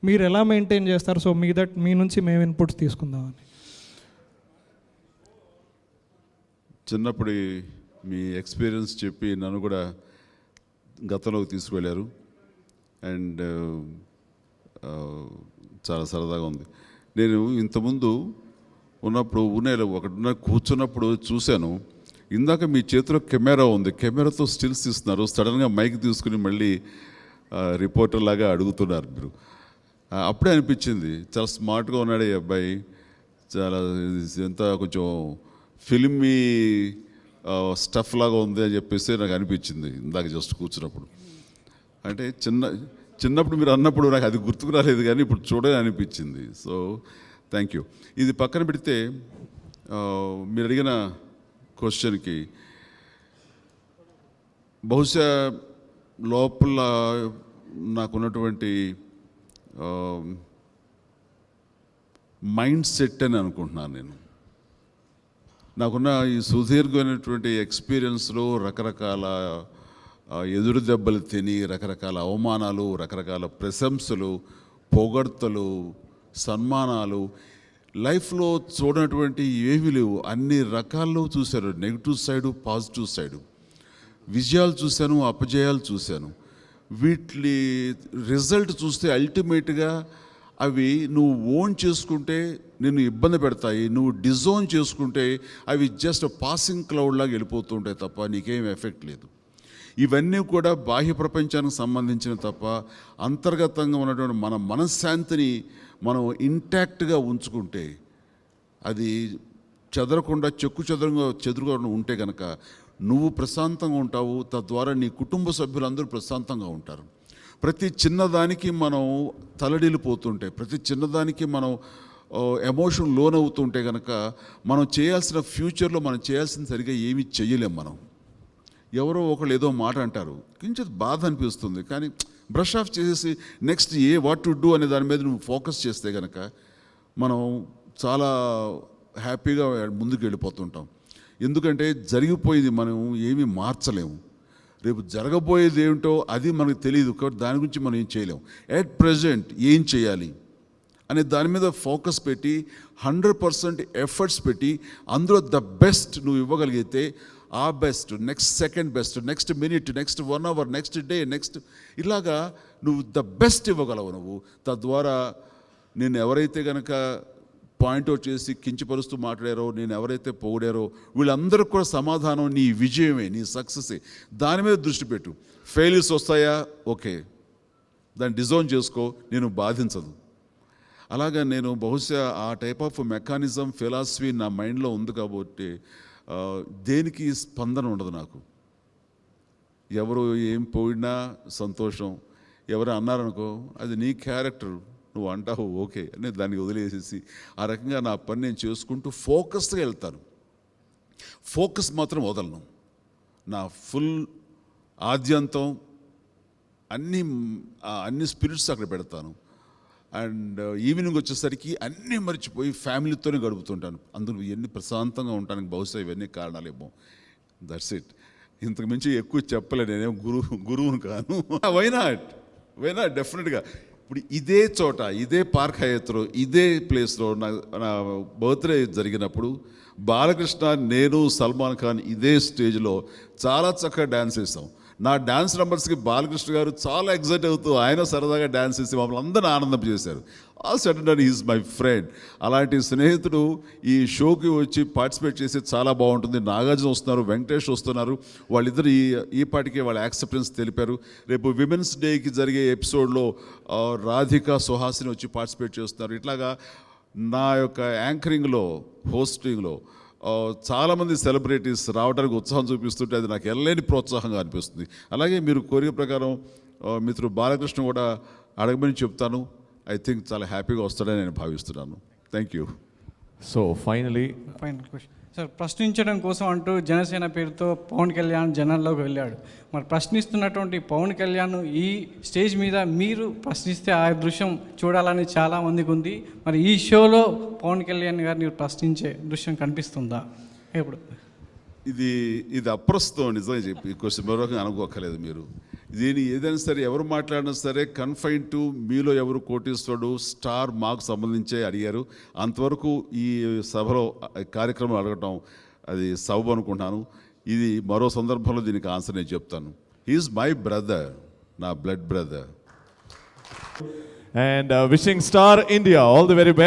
[SPEAKER 17] మీరు ఎలా మెయింటైన్ చేస్తారు? సో మీ నుంచి మేము ఇన్పుట్స్ తీసుకుందామని.
[SPEAKER 3] చిన్నప్పుడు మీ ఎక్స్పీరియన్స్ చెప్పి నన్ను కూడా గతంలోకి తీసుకువెళ్ళారు. అండ్ చాలా సరదాగా ఉంది. నేను ఇంతకుముందు ఉన్నప్పుడు ఒకటి కూర్చున్నప్పుడు చూశాను, ఇందాక మీ చేతిలో కెమెరా ఉంది, కెమెరాతో స్టిల్స్ ఇస్తున్నారు, సడన్గా మైక్ తీసుకుని మళ్ళీ రిపోర్టర్ లాగా అడుగుతున్నారు మీరు. అప్పుడే అనిపించింది చాలా స్మార్ట్గా ఉన్నాడు ఈ అబ్బాయి, చాలా ఎంత కొంచెం ఫిల్మీ స్టఫ్ లాగా ఉంది అని చెప్పేసి నాకు అనిపించింది ఇందాక జస్ట్ కూర్చున్నప్పుడు. అంటే చిన్నప్పుడు మీరు అన్నప్పుడు నాకు అది గుర్తుకు రాలేదు, కానీ ఇప్పుడు చూడని అనిపించింది. So thank you. ఇది పక్కన పెడితే మీరు అడిగిన క్వశ్చన్కి బహుశా లోపల నాకున్నటువంటి మైండ్ సెట్ అని అనుకుంటున్నాను నేను. నాకున్న ఈ సుదీర్ఘమైనటువంటి ఎక్స్పీరియన్స్లో రకరకాల ఎదురు దెబ్బలు తిని, రకరకాల అవమానాలు, రకరకాల ప్రశంసలు, పొగడ్తలు, సన్మానాలు, లైఫ్లో చూడనటువంటి ఏమీ లేవు, అన్ని రకాల్లో చూశాను. నెగిటివ్ సైడు, పాజిటివ్ సైడు, విజయాలు చూశాను, అపజయాలు చూశాను. వీటి రిజల్ట్ చూస్తే అల్టిమేట్గా అవి నువ్వు ఓన్ చేసుకుంటే నిన్ను ఇబ్బంది పెడతాయి, నువ్వు డిజోన్ చేసుకుంటే అవి జస్ట్ పాసింగ్ క్లౌడ్ లాగా వెళ్ళిపోతూ ఉంటాయి తప్ప నీకేం ఎఫెక్ట్ లేదు. ఇవన్నీ కూడా బాహ్య ప్రపంచానికి సంబంధించిన తప్ప అంతర్గతంగా ఉన్నటువంటి మన మనశ్శాంతిని మనం ఇంటాక్ట్గా ఉంచుకుంటే, అది చెదరకుండా చెదురుగా ఉంటే కనుక నువ్వు ప్రశాంతంగా ఉంటావు, తద్వారా నీ కుటుంబ సభ్యులందరూ ప్రశాంతంగా ఉంటారు. ప్రతి చిన్నదానికి మనం తలడిల్లిపోతుంటే, ప్రతి చిన్నదానికి మనం ఎమోషన్ లోన్ అవుతుంటే కనుక మనం చేయాల్సిన ఫ్యూచర్లో మనం చేయాల్సిన సరిగా ఏమీ చేయలేం. మనం ఎవరో ఒకళ్ళు ఏదో మాట అంటారు, కొంచెం బాధ అనిపిస్తుంది, కానీ బ్రష్ ఆఫ్ చేసేసి నెక్స్ట్ వాట్ టు డూ అనే దాని మీద నువ్వు ఫోకస్ చేస్తే కనుక మనం చాలా హ్యాపీగా ముందుకు వెళ్ళిపోతుంటాం. ఎందుకంటే జరిగిపోయేది మనం ఏమీ మార్చలేము, రేపు జరగబోయేది ఏమిటో అది మనకు తెలియదు, కాబట్టి దాని గురించి మనం ఏం చేయలేము. ఎట్ ప్రజెంట్ ఏం చేయాలి అనే దాని మీద ఫోకస్ పెట్టి 100% ఎఫర్ట్స్ పెట్టి అందులో ద బెస్ట్ నువ్వు ఇవ్వగలిగితే, ఆ best, next second best, next minute, next 1 hour, next day, next ఇలాగా నువ్వు ద బెస్ట్ ఇవ్వగలవు నువ్వు. తద్వారా నేను ఎవరైతే కనుక పాయింట్అవుట్ చేసి కించపరుస్తూ మాట్లాడారో, నేను ఎవరైతే పొగిడారో వీళ్ళందరికీ కూడా సమాధానం నీ విజయమే, నీ సక్సెసే. దాని మీద దృష్టి పెట్టు. ఫెయిల్యూర్స్ వస్తాయా, ఓకే, దాన్ని డిజోన్ చేసుకో, నేను బాధించదు. అలాగా నేను బహుశా ఆ టైప్ ఆఫ్ మెకానిజం, ఫిలాసఫీ నా మైండ్లో ఉంది కాబట్టి దేనికి స్పందన ఉండదు నాకు. ఎవరు ఏం పోయినా సంతోషం, ఎవరు అన్నారనుకో అది నీ క్యారెక్టర్, నువ్వు అంటావు ఓకే అని దాన్ని వదిలేసేసి ఆ రకంగా నా పని నేను చేసుకుంటూ ఫోకస్గా వెళ్తాను. ఫోకస్ మాత్రం వదలను. నా ఫుల్ ఆద్యంతం అన్ని స్పిరిట్స్ అక్కడ పెడతాను. అండ్ ఈవినింగ్ వచ్చేసరికి అన్నీ మర్చిపోయి ఫ్యామిలీతోనే గడుపుతుంటాను. అందులో ఎన్ని ప్రశాంతంగా ఉండడానికి బహుశా ఇవన్నీ కారణాలేమో. That's it. ఇంతకు మించి ఎక్కువ చెప్పలే, నేనేం గురువును కాను. వై నాట్ డెఫినెట్గా ఇప్పుడు ఇదే చోట, ఇదే పార్క్ హయత్లో, ఇదే ప్లేస్లో నా బర్త్డే జరిగినప్పుడు బాలకృష్ణ, నేను, సల్మాన్ ఖాన్ ఇదే స్టేజ్లో చాలా చక్కగా డ్యాన్స్ చేసాం. నా డ్యాన్స్ నెంబర్స్కి బాలకృష్ణ గారు చాలా ఎగ్జైట్ అవుతూ ఆయన సరదాగా డ్యాన్స్ చేసి మమ్మల్ని అందరిని ఆనందం చేశారు. ఆ సడన్ ఈజ్ మై ఫ్రెండ్. అలాంటి స్నేహితుడు ఈ షోకి వచ్చి పార్టిసిపేట్ చేసి చాలా బాగుంటుంది. నాగార్జున వస్తున్నారు, వెంకటేష్ వస్తున్నారు, వాళ్ళిద్దరు ఈ పాటికే వాళ్ళ యాక్సెప్టెన్స్ తెలిపారు. రేపు విమెన్స్ డేకి జరిగే ఎపిసోడ్లో రాధిక, సుహాసిని వచ్చి పార్టిసిపేట్ చేస్తున్నారు. ఇట్లాగా నా యొక్క యాంకరింగ్లో, హోస్టింగ్లో చాలామంది సెలబ్రిటీస్ రావడానికి ఉత్సాహం చూపిస్తుంటే అది నాకు ఎల్లేని ప్రోత్సాహంగా అనిపిస్తుంది. అలాగే మీరు కోరిక ప్రకారం మిత్రుడు బాలకృష్ణ కూడా అడగమని చెప్తాను. ఐ థింక్ చాలా హ్యాపీగా వస్తాడని నేను భావిస్తున్నాను. Thank you.
[SPEAKER 1] So final
[SPEAKER 18] question sir, ప్రశ్నించడం కోసం అంటూ జనసేన పేరుతో పవన్ కళ్యాణ్ జనాల్లోకి వెళ్ళాడు. మరి ప్రశ్నిస్తున్నటువంటి పవన్ కళ్యాణ్ ఈ స్టేజ్ మీద మీరు ప్రశ్నిస్తే ఆ దృశ్యం చూడాలని చాలామందికి ఉంది. మరి ఈ షోలో పవన్ కళ్యాణ్ గారిని ప్రశ్నించే దృశ్యం కనిపిస్తుందా? ఇప్పుడు
[SPEAKER 3] ఇది అప్రస్తుతం. నిజంగా చెప్పి క్వశ్చన్ మరొక అనుకోకలేదు. మీరు దీన్ని ఏదైనా సరే ఎవరు మాట్లాడినా సరే కన్ఫైన్ టు మీలో ఎవరు కోటీశ్వరుడు, స్టార్ మాకు సంబంధించే అడిగారు. అంతవరకు ఈ సభలో కార్యక్రమం అడగటం అది సబబు అనుకుంటున్నాను. ఇది మరో సందర్భంలో దీనికి ఆన్సర్ నేను చెప్తాను. హీఈస్ మై బ్రదర్, నా blood brother.
[SPEAKER 1] And wishing Star India all the very best.